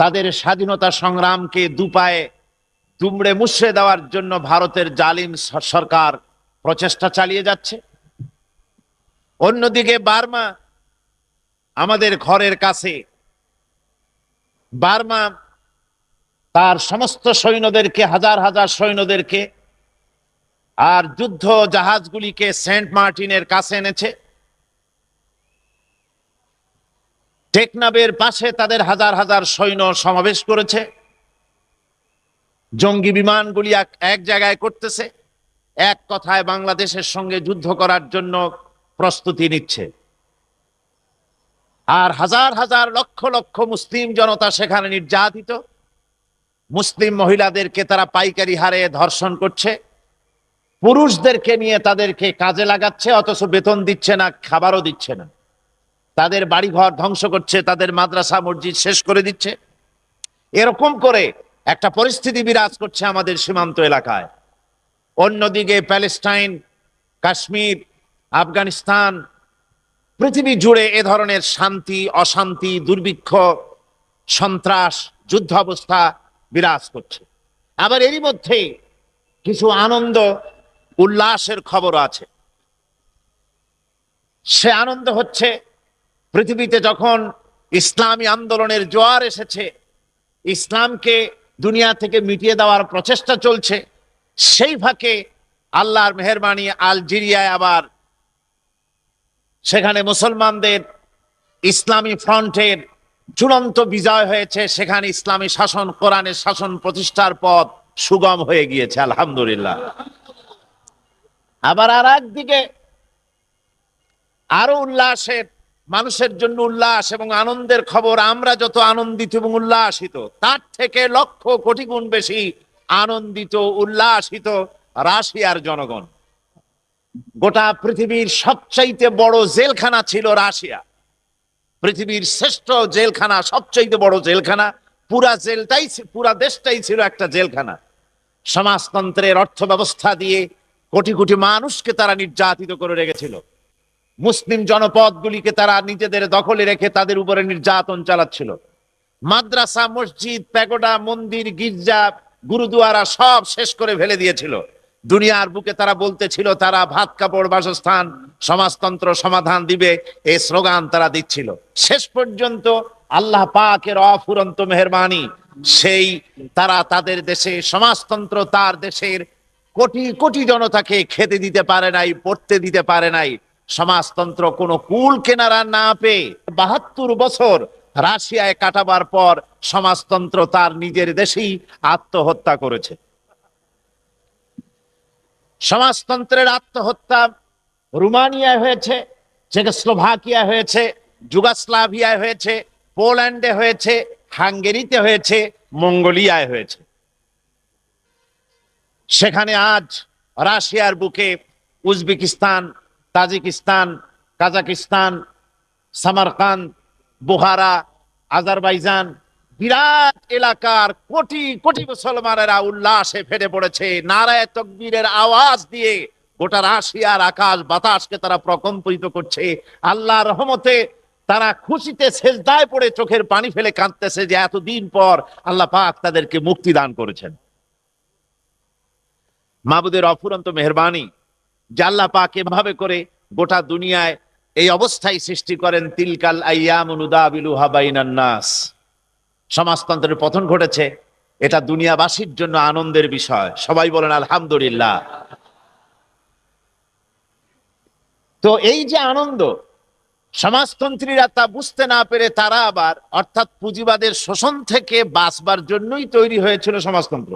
তাদের স্বাধীনতা সংগ্রামকে দুপায়ে দুমড়ে মুছড়ে দেওয়ার জন্য ভারতের জালিম সরকার প্রচেষ্টা চালিয়ে যাচ্ছে। অন্যদিকে বার্মা আমাদের ঘরের কাছে, বার্মা তার সমস্ত সৈন্যদেরকে, হাজার হাজার সৈন্যদেরকে আর যুদ্ধ জাহাজগুলিকে সেন্ট মার্টিনের কাছে এনেছে। টেকনাফের পাশে তাদের হাজার হাজার সৈন্য সমাবেশ করেছে। জঙ্গি বিমানগুলি এক জায়গায় করতেছে, এক কথায় বাংলাদেশের সঙ্গে যুদ্ধ করার জন্য প্রস্তুতি নিচ্ছে। আর হাজার হাজার লক্ষ লক্ষ মুসলিম জনতা সেখানে নির্যাতিত। মুসলিম মহিলাদেরকে তারা পাইকারি হারে ধর্ষণ করছে, পুরুষদেরকে নিয়ে তাদেরকে কাজে লাগাচ্ছে, অথচ বেতন দিচ্ছে না, খাবারও দিচ্ছে না। তাদের বাড়িঘর ধ্বংস করছে, তাদের মাদ্রাসা মসজিদ শেষ করে দিচ্ছে। এরকম করে একটা পরিস্থিতি বিরাজ করছে আমাদের সীমান্ত এলাকায়। অন্যদিকে প্যালেস্টাইন, কাশ্মীর, আফগানিস্তান, পৃথিবী জুড়ে এ ধরনের শান্তি, অশান্তি, দুর্ভিক্ষ, সন্ত্রাস, যুদ্ধ অবস্থা বিরাজ করছে। আবার এরই মধ্যে কিছু আনন্দ উল্লাসের খবর আছে। সে আনন্দ হচ্ছে, পৃথিবীতে যখন ইসলামী আন্দোলনের জোয়ার এসেছে, ইসলামকে দুনিয়া থেকে মিটিয়ে দেওয়ার প্রচেষ্টা চলছে, সেই ফাঁকে আল্লাহর মেহেরবানি আলজেরিয়ায় আবার সেখানে মুসলমানদের ইসলামী ফ্রন্টের চূড়ান্ত বিজয় হয়েছে। সেখানে ইসলামী শাসন, কোরআনের শাসন প্রতিষ্ঠার পথ সুগম হয়ে গিয়েছে, আলহামদুলিল্লাহ। আবার আর একদিকে আরো উল্লাসের, মানুষের জন্য উল্লাস এবং আনন্দের খবর। আমরা যত আনন্দিত এবং উল্লাসিত, তার থেকে লক্ষ কোটি গুণ বেশি আনন্দিত, উল্লাসিত রাশিয়ার জনগণ। গোটা পৃথিবীর সবচাইতে বড় জেলখানা ছিল রাশিয়া। পৃথিবীর শ্রেষ্ঠ জেলখানা, সবচাইতে বড় জেলখানা। পুরা দেশটাই ছিল একটা জেলখানা। সমাজতন্ত্রের অর্থ ব্যবস্থা দিয়ে কোটি কোটি মানুষকে তারা নির্যাতিত করে রেখেছিল। মুসলিম জনপদগুলিকে তারা নিজেদের দখলে রেখে তাদের উপরে নির্যাতন চালাচ্ছিল। মাদ্রাসা, মসজিদ, প্যাগোডা, মন্দির, গির্জা, গুরুদুয়ারা সব শেষ করে ফেলে দিয়েছিল। দুনিয়ার বুকে তারা বলতেছিল তারা ভাত কাপড় বাসস্থান সমাজতন্ত্র সমাধান দিবে, এই স্লোগান তারা দিচ্ছিল। শেষ পর্যন্ত আল্লাহ পাকের অফুরন্ত মেহেরবানি, সেই তারা তাদের দেশে সমাজতন্ত্র তার দেশের কোটি কোটি জনতাকে খেতে দিতে পারে নাই, পড়তে দিতে পারে নাই। সমাজতন্ত্র কোনো কুল কেনারা না পেয়ে 72 বছর রাশিয়ায় কাটাবার পর সমাজতন্ত্র তার নিজের দেশেই আত্মহত্যা করেছে। সমাজতন্ত্রের আত্মহত্যা রোমানিয়ায় হয়েছে, চেকোস্লোভাকিয়া হয়েছে, যুগোস্লাভিয়ায় হয়েছে, পোল্যান্ডে হয়েছে, হাঙ্গেরিতে হয়েছে, মঙ্গোলিয়ায় হয়েছে। সেখানে আজ রাশিয়ার বুকে Uzbekistan, Tajikistan, Kazakhstan, Samarkand, বুহারা, Azerbaijan, বিরাট এলাকার কোটি কোটি মুসলমানেরা উল্লাসে ফেটে পড়েছে। নারায়ে তাকবীরের আওয়াজ দিয়ে গোটা রাশিয়ার আকাশ বাতাসকে তারা প্রকম্পিত করছে। আল্লাহর রহমতে তারা খুশিতে সেজদায় পড়ে চোখের পানি ফেলে কাঁদতেছে যে এতদিন পর আল্লাহ পাক তাদেরকে মুক্তি দান করেছেন। মাবুদের অফুরন্ত মেহেরবানি যে আল্লাহ পাক এভাবে করে গোটা দুনিয়ায় এই অবস্থায় সৃষ্টি করেন। তিলকাল আইয়ামু নুদাবিলুহা বাইনান নাস। সমাজতন্ত্রের পতন ঘটেছে, এটা দুনিয়াবাসীর জন্য আনন্দের বিষয়। সবাই বলেন আলহামদুলিল্লাহ। তো এই যে আনন্দ, সমাজতন্ত্রীরা তা বুঝতে না পেরে তারা আবার অর্থাৎ পুঁজিবাদের শোষণ থেকে বাঁচবার জন্যই তৈরি হয়েছিল সমাজতন্ত্র।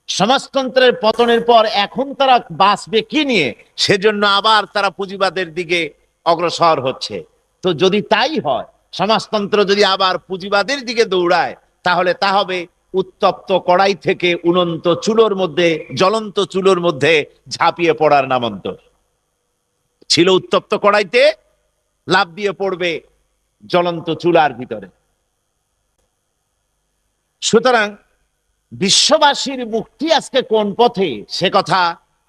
সমাজতন্ত্রের পতনের পর এখন তারা বাঁচবে কি নিয়ে, সেজন্য আবার তারা পুঁজিবাদের দিকে অগ্রসর হচ্ছে। তো যদি তাই হয়, সমাজতন্ত্র যদি আবার পুঁজিবাদের দিকে দৌড়ায়, তাহলে তা হবে উত্তপ্ত কড়াই থেকে উনন্ত চুলোর মধ্যে, জ্বলন্ত চুলোর মধ্যে ঝাঁপিয়ে পড়ার নামান্তর। ছিল উত্তপ্ত কড়াইতে, লাফ দিয়ে পড়বে জ্বলন্ত চুলার ভিতরে। সুতরাং বিশ্ববাসীর মুক্তি আজকে কোন পথে, সে কথা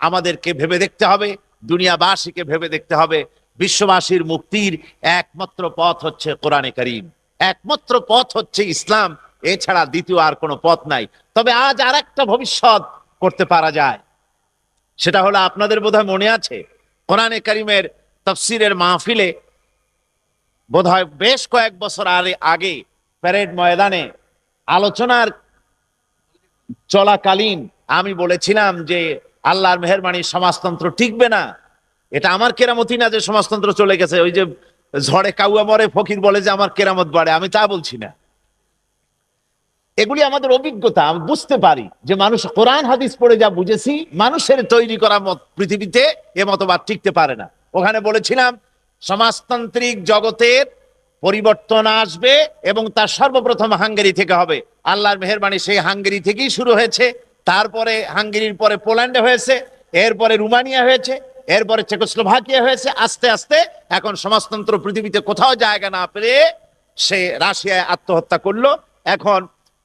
আমাদেরকে ভেবে দেখতে হবে, দুনিয়াবাসীকে ভেবে দেখতে হবে। বিশ্ববাসীর মুক্তির একমাত্র পথ হচ্ছে কোরআনে কারীম, একমাত্র পথ হচ্ছে ইসলাম, এছাড়া দ্বিতীয় আর কোনো পথ নাই। তবে আজ আর একটা ভবিষ্যৎ করতে পারা যায়, সেটা হলো আপনাদের বোধহয় মনে আছে কোরআনে কারীমের তাফসীরের মাহফিলে বোধহয় বেশ কয়েক বছর আগে প্যারেড ময়দানে আলোচনার চলাকালীন আমি বলেছিলাম যে আল্লাহর মেহেরবানি সমাজতন্ত্র টিকবে না। এটা আমার কেরামতি না যে সমাজতন্ত্র চলে গেছে। ওই যে ঝড়ে কাউয়া মরে ফকির বলে যে আমার কেরামত বাড়ে, আমি তা বলছি না। এগুলি আমাদের অভিজ্ঞতা, আমি বুঝতে পারি যে মানুষ কোরআন হাদিস পড়ে যা বুঝেছি, মানুষের তৈরি করা পৃথিবীতে এ মতবাদ টিকতে পারে না। ওখানে বলেছিলাম সমাজতান্ত্রিক জগতের পরিবর্তন আসবে এবং তার সর্বপ্রথম হাঙ্গেরি থেকে হবে। আল্লাহর মেহেরবানি সেই হাঙ্গেরি থেকেই শুরু হয়েছে, তারপরে হাঙ্গেরির পরে পোল্যান্ডে হয়েছে, এরপরে রোমানিয়া হয়েছে, এরপরে চেকোস্লোভাকিয়া হয়েছে। আস্তে আস্তে এখন সমাজতন্ত্র পৃথিবীতে কোথাও জায়গা না পেয়ে সে রাশিয়ায় আত্মহত্যা করলো। এখন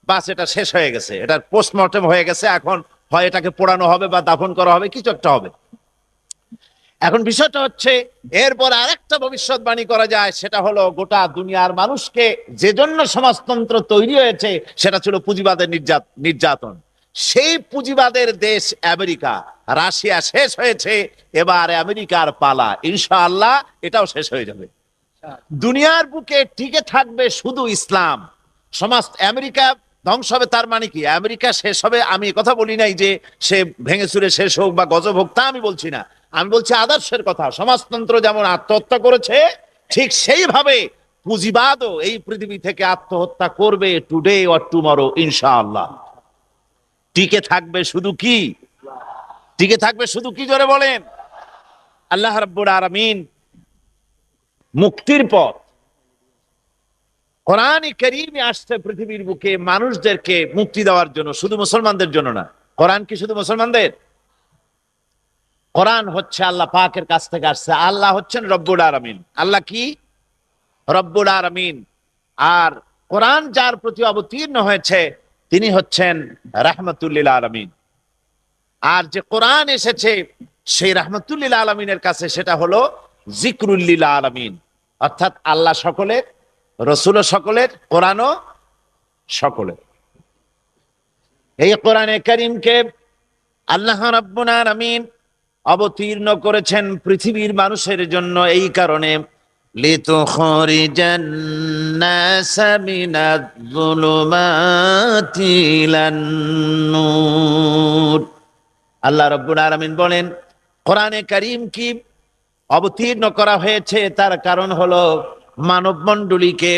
বাস এটা শেষ হয়ে গেছে, এটার পোস্টমর্টেম হয়ে গেছে। এখন হয় এটাকে পোড়ানো হবে বা দাফন করা হবে, কিছু একটা হবে। এখন বিষয়টা হচ্ছে এরপর আরেকটা ভবিষ্যৎবাণী করা যায়, সেটা হলো গোটা দুনিয়ার মানুষকে যে জন্য সমাজতন্ত্র তৈরি হয়েছে সেটা ছিল পুঁজিবাদের নির্যাতন। সেই পুঁজিবাদের দেশ আমেরিকা, রাশিয়া শেষ হয়েছে, এবার আমেরিকার পালা। ইনশাআল্লাহ এটাও শেষ হয়ে যাবে। দুনিয়ার বুকে টিকে থাকবে শুধু ইসলাম। সমাজ আমেরিকা ধ্বংস হবে তার মানে কি আমেরিকা শেষ হবে? আমি কথা বলি নাই যে সে ভেঙে চুরে শেষ হোক বা গজব হোক, তা আমি বলছি না। আমি বলছি আদর্শের কথা। সমাজতন্ত্র যেমন আত্মহত্যা করেছে, ঠিক সেইভাবে পুঁজিবাদও এই পৃথিবী থেকে আত্মহত্যা করবে টুডে অর টুমরো ইনশাআল্লাহ। টিকে থাকবে শুধু কি? টিকে থাকবে শুধু কি? জোরে বলেন। আল্লাহ রাব্বুল আলামিন মুক্তির পথ কোরআনে কারীমে আসছে পৃথিবীর বুকে মানুষদেরকে মুক্তি দেওয়ার জন্য, শুধু মুসলমানদের জন্য না। কোরআন কি শুধু মুসলমানদের? কোরআন হচ্ছে আল্লাহ পাকের কাছ থেকে আসছে। আল্লাহ হচ্ছেন রব্বুল আলামিন। আল্লাহ কি? রব্বুল আলামিন। আর কোরআন যার প্রতি অবতীর্ণ হয়েছে তিনি হচ্ছেন রাহমাতুল লিল আলামিন। আর যে কোরআন এসেছে সেই রাহমাতুল্লিল আলামিনের কাছে সেটা হলো জিকরুল্লিল আলামিন, অর্থাৎ আল্লাহ সকলের, রসুলও সকলের, কোরআনও সকলের। এই কোরআনে কারীমকে আল্লাহ রাব্বুল আলামিন অবতীর্ণ করেছেন পৃথিবীর মানুষের জন্য, এই কারণে লিতুখরিজান নাসা মিনাজ-যুলুমাতি ইলান নূর। আল্লাহ রাব্বুল আলামিন বলেন, কোরআনে কারীম কি অবতীর্ণ করা হয়েছে তার কারণ হলো মানব মণ্ডলীকে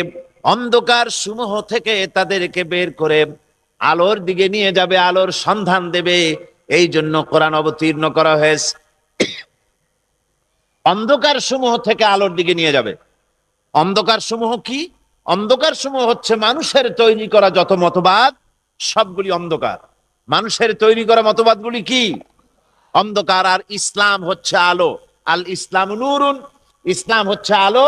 অন্ধকার সমূহ থেকে তাদেরকে বের করে আলোর দিকে নিয়ে যাবে, আলোর সন্ধান দেবে। এই জন্য কোরআন অবতীর্ণ করা হয়েছে, অন্ধকার সমূহ থেকে আলোর দিকে নিয়ে যাবে। অন্ধকার সমূহ কি? অন্ধকার সমূহ হচ্ছে মানুষের তৈরি করা যত মতবাদ, সবগুলি অন্ধকার। মানুষের তৈরি করা মতবাদগুলি কি? অন্ধকার। আর ইসলাম হচ্ছে আলো। আল ইসলাম নূরুন, ইসলাম হচ্ছে আলো।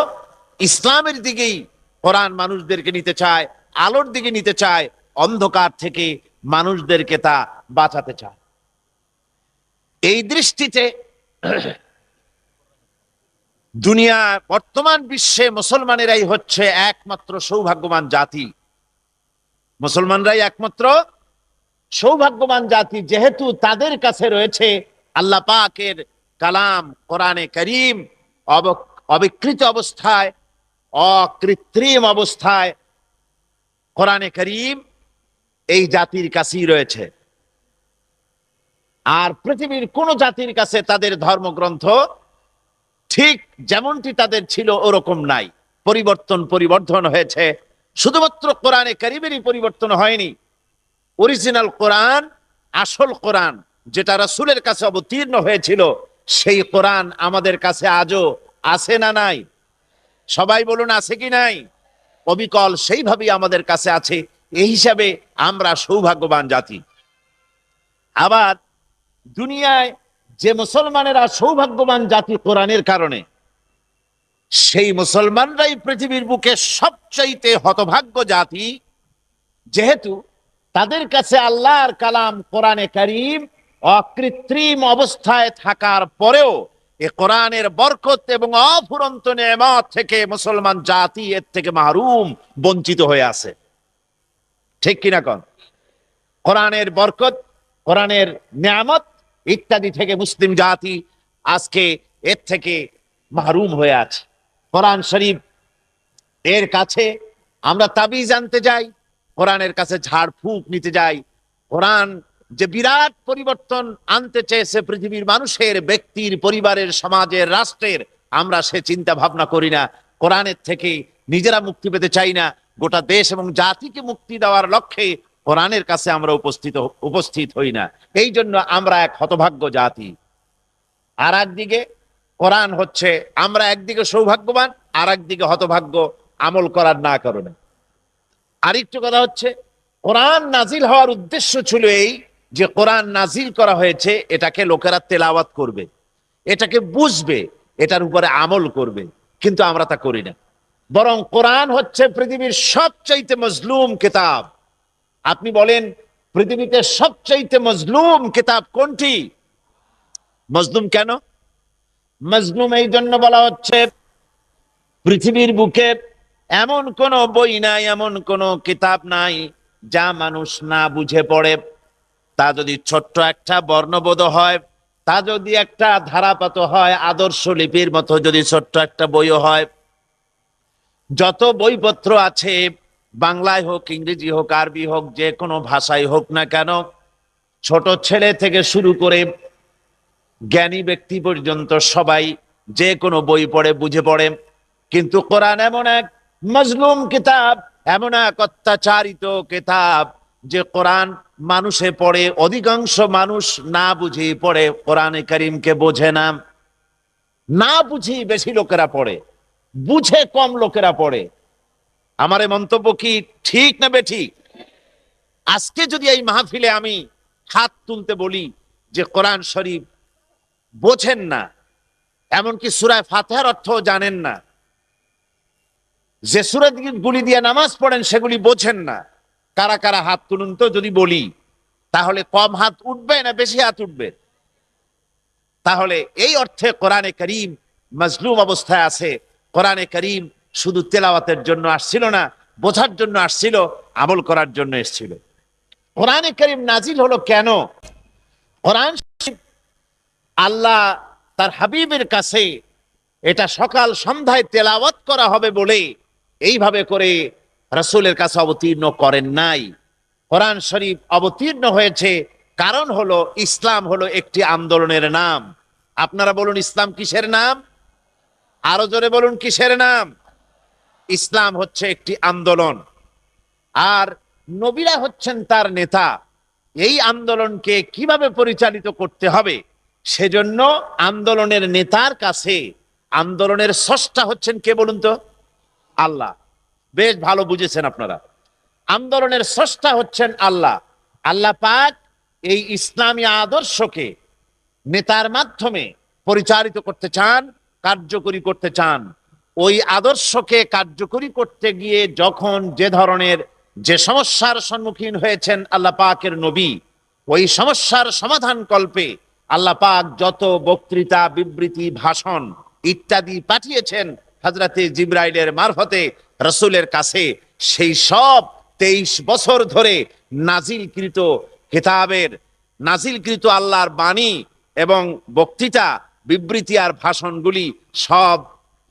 ইসলামের দিকেই কোরআন মানুষদেরকে নিতে চায়, আলোর দিকে নিতে চায়, অন্ধকার থেকে মানুষদেরকে তা বাঁচাতে চায়। এই দৃষ্টিতে দুনিয়া বর্তমান বিশ্বে মুসলমানেরাই হচ্ছে একমাত্র সৌভাগ্যবান জাতি। মুসলমানরাই একমাত্র সৌভাগ্যবান জাতি, যেহেতু তাদের কাছে রয়েছে আল্লাহ পাকের কালাম কোরআনে কারীম, অবিকৃত অবস্থায়, অকৃত্রিম অবস্থায় কোরআনে কারীম এই জাতির কাছেই রয়েছে। আর পৃথিবীর কোন জাতির কাছে তাদের ধর্মগ্রন্থ ঠিক যেমনটি তাদের ছিল ওরকম নাই, পরিবর্তন হয়েছে। শুধুমাত্র কোরআনে কারীমেরই পরিবর্তন হয়নি। অরিজিনাল কোরআন, আসল কোরআন যেটা রাসূলের কাছে অবতীর্ণ হয়েছিল, সেই কোরআন আমাদের কাছে আজও আছে না নাই? সবাই বলুন, আছে কি নাই? অবিকল সেইভাবেই আমাদের কাছে আছে। এই হিসাবে আমরা সৌভাগ্যবান জাতি। আবার দুনিয়ায় যে মুসলমানেরা সৌভাগ্যবান জাতি কোরআনের কারণে, সেই মুসলমানরাই পৃথিবীর বুকে সবচাইতে হতভাগ্য জাতি, যেহেতু তাদের কাছে আল্লাহর কালাম কোরআনে কারীম অকৃত্রিম অবস্থায় থাকার পরেও এ কোরআনের বরকত এবং অফুরন্ত নেয়ামত থেকে মুসলমান জাতি এর থেকে মাহরুম, বঞ্চিত হয়ে আছে। ঠিক কিনা কোন? কোরআনের বরকত, কোরআনের নেয়ামত ইত্যাদি থেকে মুসলিম জাতি আজকে এর থেকে মাহরুম হয়ে আছে। কোরআন শরীফ এর কাছে আমরা তাবিজ আনতে যাই, কোরআনের কাছে ঝাড়ফুঁক নিতে যাই। কোরআন যে বিরাট পরিবর্তন আনতে চেয়েছে পৃথিবীর মানুষের, ব্যক্তির, পরিবারের, সমাজের, রাষ্ট্রের, আমরা সে চিন্তা ভাবনা করি না। কোরআনের থেকে নিজেরা মুক্তি পেতে চাই না, গোটা দেশ এবং জাতিকে মুক্তি দেওয়ার লক্ষ্যে কোরআনের কাছে আমরা উপস্থিত হই না। এই জন্য আমরা এক হতভাগ্য জাতি। আর একদিকে কোরআন হচ্ছে, আমরা একদিকে সৌভাগ্যবান, আর একদিকে হতভাগ্য আমল করার না কারণে। আরেকটু কথা হচ্ছে, কোরআন নাজিল হওয়ার উদ্দেশ্য ছিল এই যে কোরআন নাজিল করা হয়েছে, এটাকে লোকেরা তেলাওয়াত করবে, এটাকে বুঝবে, এটার উপরে আমল করবে, কিন্তু আমরা তা করি না। বরং কোরআন হচ্ছে পৃথিবীর সবচাইতে মজলুম কিতাব। আপনি বলেন পৃথিবীতে সবচাইতে মজলুম কিতাব কোনটি? মজলুম কেন? মজলুম এই জন্য বলা হচ্ছে, পৃথিবীর বুকে এমন কোন বই নাই, এমন কোন কিতাব নাই যা মানুষ না বুঝে পড়ে। তা যদি ছোট্ট একটা বর্ণবোধ হয়, তা যদি একটা ধারাপাত হয়, আদর্শ লিপির মতো যদি ছোট্ট একটা বইও হয়, যত বইপত্র আছে, বাংলায় হোক, ইংরেজি হোক, আরবি হোক, যে কোনো ভাষায় হোক না কেন, ছোট ছেলে থেকে শুরু করে জ্ঞানী ব্যক্তি পর্যন্ত সবাই যে কোনো বই পড়ে, বুঝে পড়ে। কিন্তু কোরআন এমন এক মজলুম কিতাব, এমন এক অত্যাচারিত কিতাব, যে কোরআন মানুষে পড়ে, অধিকাংশ মানুষ না বুঝে পড়ে, কোরআনে কারীমকে বোঝে না। না বুঝি বেশি লোকেরা পড়ে, বুঝে কম লোকেরা পড়ে। আমার এই মন্তব্য কি ঠিক না বেঠিক? আজকে যদি এই মাহফিলে আমি হাত তুলতে বলি যে কোরআন শরীফ বোঝেন না, এমনকি সূরা ফাতিহার অর্থ জানেন না, যে সূরাগুলি দিয়ে নামাজ পড়েন সেগুলি বোঝেন না, কারা কারা হাত তুলুন তো। যদি বলি তাহলে কম হাত উঠবে না বেশি হাত উঠবে? তাহলে এই অর্থে কোরআনে করিম মাজলুম অবস্থায় আছে। কোরআনে করিম শুধু তেলাওয়াতের জন্য আসছিল না, বোঝার জন্য আসছিল, আমল করার জন্য এসেছিল। কোরআনে করিম নাজিল হলো কেন? কোরআন শরীফ আল্লাহ তার হাবিবের কাছে এটা সকাল সন্ধ্যায় তেলাওয়াত করা হবে বলে এইভাবে করে রাসূলের কাছে অবতীর্ণ করেন নাই। কোরআন শরীফ অবতীর্ণ হয়েছে কারণ হলো ইসলাম হলো একটি আন্দোলনের নাম। আপনারা বলুন, ইসলাম কিসের নাম? আরো জোরে বলুন, কিসের নাম? ইসলাম হচ্ছে একটি আন্দোলন, আর নবীরা হচ্ছেন তার নেতা। এই আন্দোলনকে কিভাবে পরিচালিত করতে হবে সেজন্য আন্দোলনের নেতার কাছে আন্দোলনের স্রষ্টা হচ্ছেন কে বলুন তো? আল্লাহ। বেশ ভালো বুঝেছেন আপনারা। আন্দোলনের স্রষ্টা হচ্ছেন আল্লাহ। আল্লাহ পাক এই ইসলামী আদর্শকে নেতার মাধ্যমে পরিচালিত করতে চান, কার্যকরী করতে চান। ওই আদর্শকে কার্যকরী করতে গিয়ে যখন যে ধরনের যে সমস্যার সম্মুখীন হয়েছেন আল্লাহ পাকের নবী, ওই সমস্যার সমাধান কল্পে আল্লাহ পাক যত বক্তৃতা, বিবৃতি, ভাষণ ইত্যাদি পাঠিয়েছেন হযরতে জিবরাইলের মারফতে রাসূলের কাছে, সেই সব 23 বছর ধরে নাজিলকৃত কিতাবের, নাজিলকৃত আল্লাহর বাণী এবং বক্তৃতা, বিবৃতি আর ভাষণগুলি সব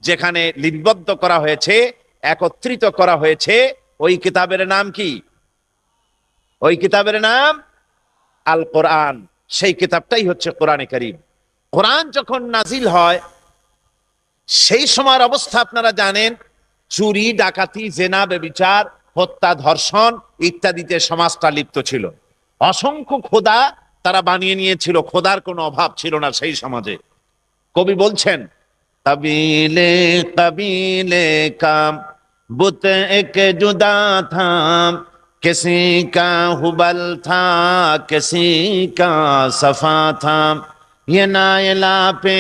যেখানে লিপিবদ্ধ করা হয়েছে, একত্রিত করা হয়েছে, ওই কিতাবের নাম কি? ওই কিতাবের নাম আল কোরআন। সেই কিতাবটাই হচ্ছে কোরআনে কারীম। কোরআন যখন নাজিল হয় সেই সময়ের অবস্থা আপনারা জানেন। চুরি, ডাকাতি, জেনা, ব্যভিচার, হত্যা, ধর্ষণ ইত্যাদিতে সমাজটা লিপ্ত ছিল। অসংখ্য খোদা তারা বানিয়ে নিয়েছিল, খোদার কোনো অভাব ছিল না সেই সমাজে। কবি বলছেন, কবিলে কবিলে কাম বুত এক জুদা থা, किसी का हुबल था किसी का सफा था, ये नायला पे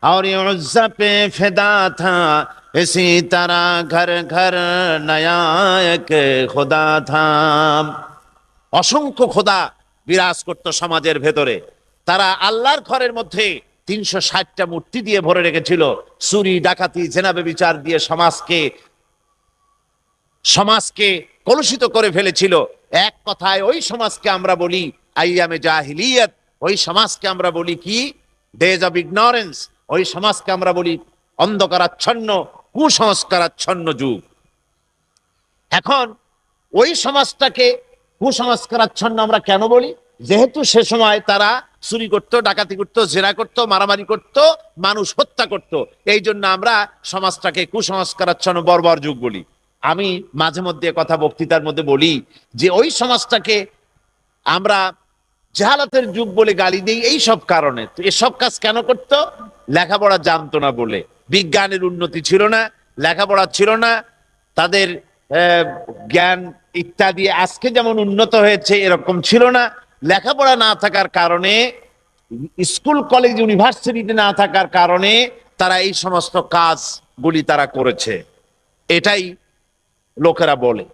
और ये उज्जा पे फिदा था, इसी तरह घर घर नया एक खुदा था। অসংখ্য খোদা বিরাজ করত সমাজের ভেতরে। তারা আল্লাহর ঘরের মধ্যে 360টা মূর্তি দিয়ে ভরে রেখেছিল। চুরি, ডাকাতি, জেনা, ব্যভিচার দিয়ে সমাজকে কলুষিত করে ফেলেছিল। এক কথায় ওই সমাজকে আমরা বলি আইয়ামে জাহিলিয়াত। ওই সমাজকে আমরা বলি কি? Days of ignorance. ওই সমাজকে আমরা বলি অন্ধকারাচ্ছন্ন, কুসংস্কারাচ্ছন্ন যুগ। এখন ওই সমাজটাকে কুসংস্কারাচ্ছন্ন আমরা কেন বলি? যেহেতু সে সময় তারা চুরি করত, ডাকাতি করত, জেনা করত, মারামারি করত, মানুষ হত্যা করত। এই জন্য আমরা সমাজটাকে কুসংস্কারাচ্ছন্ন বর্বর যুগ বলি। আমি মাঝে মধ্যে কথা বক্তৃতার মধ্যে বলি যে ওই সমাজটাকে আমরা জাহালাতের যুগ বলে গালি দিই এই সব কারণে। তো এসব কাজ কেন করত? লেখাপড়া জানতো না বলে। বিজ্ঞানের উন্নতি ছিল না, লেখাপড়া ছিল না, তাদের জ্ঞান ইত্যাদি আজকে যেমন উন্নত হয়েছে এরকম ছিল না। লেখাপড়া না থাকার কারণে, স্কুল কলেজ ইউনিভার্সিটিতে না থাকার কারণে তারা এই সমস্ত কাজগুলি তারা করেছে, এটাই লোকেরা বলে।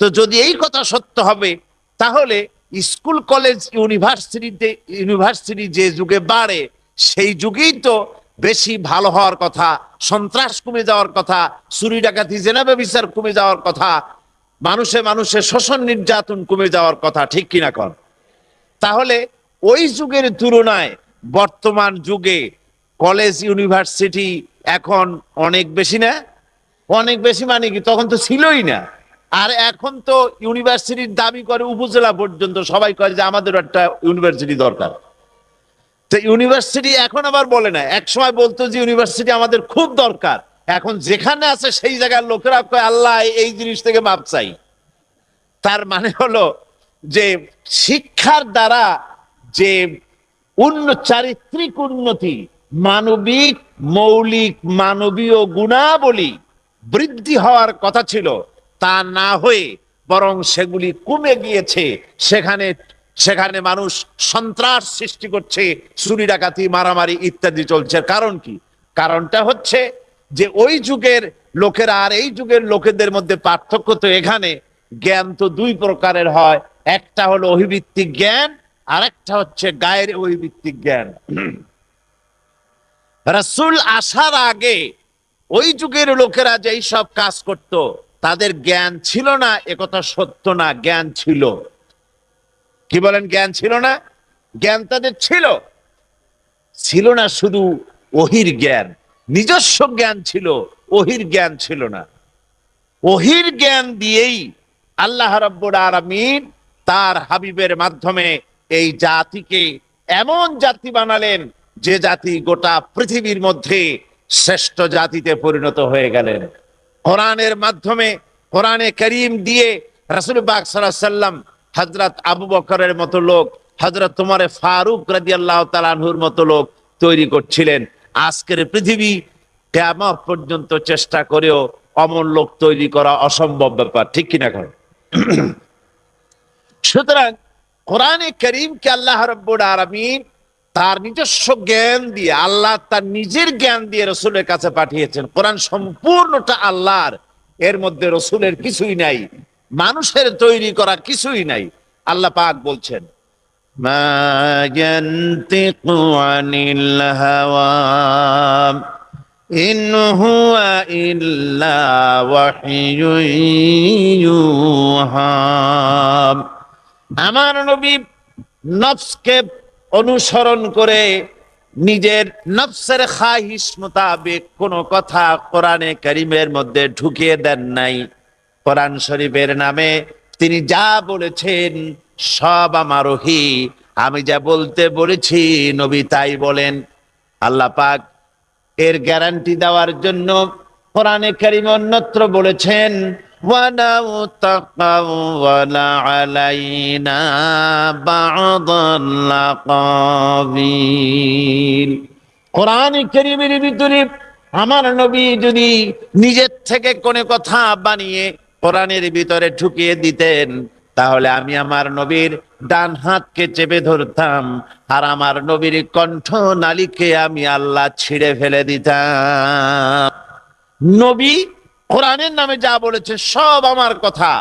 তো যদি এই কথা সত্য হবে তাহলে স্কুল কলেজ ইউনিভার্সিটি যে যুগে বাড়ে সেই যুগেই তো বেশি ভালো হওয়ার কথা, সন্ত্রাস কমে যাওয়ার কথা, চুরি ডাকাতি জেনা ব্যভিচার কমে যাওয়ার কথা, মানুষে শোষণ নির্যাতন কমে যাওয়ার কথা, ঠিক কিনা কর? তাহলে ওই যুগের তুলনায় বর্তমান যুগে কলেজ ইউনিভার্সিটি এখন অনেক বেশি না? অনেক বেশি মানে কি? তখন তো ছিলই না। আর এখন তো ইউনিভার্সিটির দাবি করে উপজেলা পর্যন্ত, সবাই করে যে আমাদের একটা ইউনিভার্সিটি দরকার। তো ইউনিভার্সিটি এখন আবার বলে না, এক সময় বলতো যে ইউনিভার্সিটি আমাদের খুব দরকার। এখন যেখানে আছে সেই জায়গার লোকেরা কয় আল্লাহ এই জিনিস থেকে মাপ চাই। তার মানে হলো যে শিক্ষার দ্বারা যে চারিত্রিক উন্নতি, মানবিক মৌলিক মানবীয় গুণাবলী বৃদ্ধি হওয়ার কথা ছিল তা না হয়ে বরং সেগুলি কমে গিয়েছে। সেখানে মানুষ সন্ত্রাস সৃষ্টি করছে, চুরি ডাকাতি মারামারি ইত্যাদি চলছে। কারণ কি? কারণটা হচ্ছে যে ওই যুগের লোকেরা আর এই যুগের লোকেদের মধ্যে পার্থক্য তো এখানে। জ্ঞান তো দুই প্রকারের হয়, একটা হলো অভিভিত্তিক জ্ঞান আর একটা হচ্ছে গায়ের অভিভিত্তিক জ্ঞান। রাসূল আসার আগে ওই যুগের লোকেরা যেই সব কাজ করত, তাদের জ্ঞান ছিল না একথা সত্য না, জ্ঞান ছিল। কি বলেন, জ্ঞান ছিল না? জ্ঞান তাদের ছিল। ছিল না শুধু ওহির জ্ঞান, নিজস্ব জ্ঞান ছিল, ওহির জ্ঞান ছিল না। ওহির জ্ঞান দিয়েই আল্লাহ রাব্বুল আলামিন তার হাবিবের মাধ্যমে এই জাতিকে এমন জাতি বানালেন যে জাতি গোটা পৃথিবীর মধ্যে শ্রেষ্ঠ জাতিতে পরিণত হয়ে গেলেন। কোরআনের মাধ্যমে, কোরআনে করিম দিয়ে রাসূল পাক সাল্লাল্লাহু আলাইহি সাল্লাম হযরত আবু বকরের মতো লোক, হযরত ওমর ফারুক রাদিয়াল্লাহু তাআলা আনহুর মতো লোক তৈরি করছিলেন। আজকের পৃথিবী কিয়ামত পর্যন্ত চেষ্টা করেও অমন লোক তৈরি করা অসম্ভব ব্যাপার, ঠিক কিনা কর? সুতরাং কোরআনে করিমকে আল্লাহ রাব্বুল আলামিন তার নিজস্ব জ্ঞান দিয়ে, আল্লাহ তার নিজের জ্ঞান দিয়ে রসুলের কাছে পাঠিয়েছেন। কোরআন সম্পূর্ণটা আল্লাহর, এর মধ্যে রসুলের কিছুই নাই, মানুষের তৈরি করা কিছুই নাই। আল্লাহ পাক বলছেন, মা ইয়ানতিকু আনিল হাওয়া ইন হুয়া ইল্লা ওয়াহয়ুন ইউহা। আমার নবী নফসকে অনুসরণ করে নিজের নফসের খাহিশ মোতাবেক কোন কথা কোরআনে কারিমের মধ্যে ঢুকিয়ে দেন নাই। কোরআন শরীফের নামে তিনি যা বলেছেন সব আমার ওহী। আমি যা বলতে বলেছি নবী তাই বলেন। আল্লাহ পাক এর গ্যারান্টি দেওয়ার জন্য কোরআনে কারীম অন্যত্র বলেছেন, ওয়ালাউ তাকাওয়ালা আলাইনা বা'দাল লাকাবিল। কোরআনে কারীমের ভিতরে আমার নবী যদি নিজের থেকে কোনো কথা বানিয়ে কোরআনের ভিতরে ঢুকিয়ে দিতেন, তাহলে আমি আমার নবীর ডান হাতকে চেপে ধরতাম, আর আমার নবীর কণ্ঠ নালীকে আমি আল্লাহ ছিঁড়ে ফেলে দিতাম। নবী কোরআনের নামে যা বলেছে সব আমার কথা,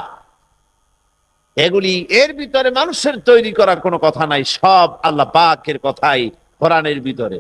এগুলি এর ভিতরে মানুষের তৈরি করার কোনো কথা নাই, সব আল্লাহ পাকের কথাই কোরআনের ভিতরে।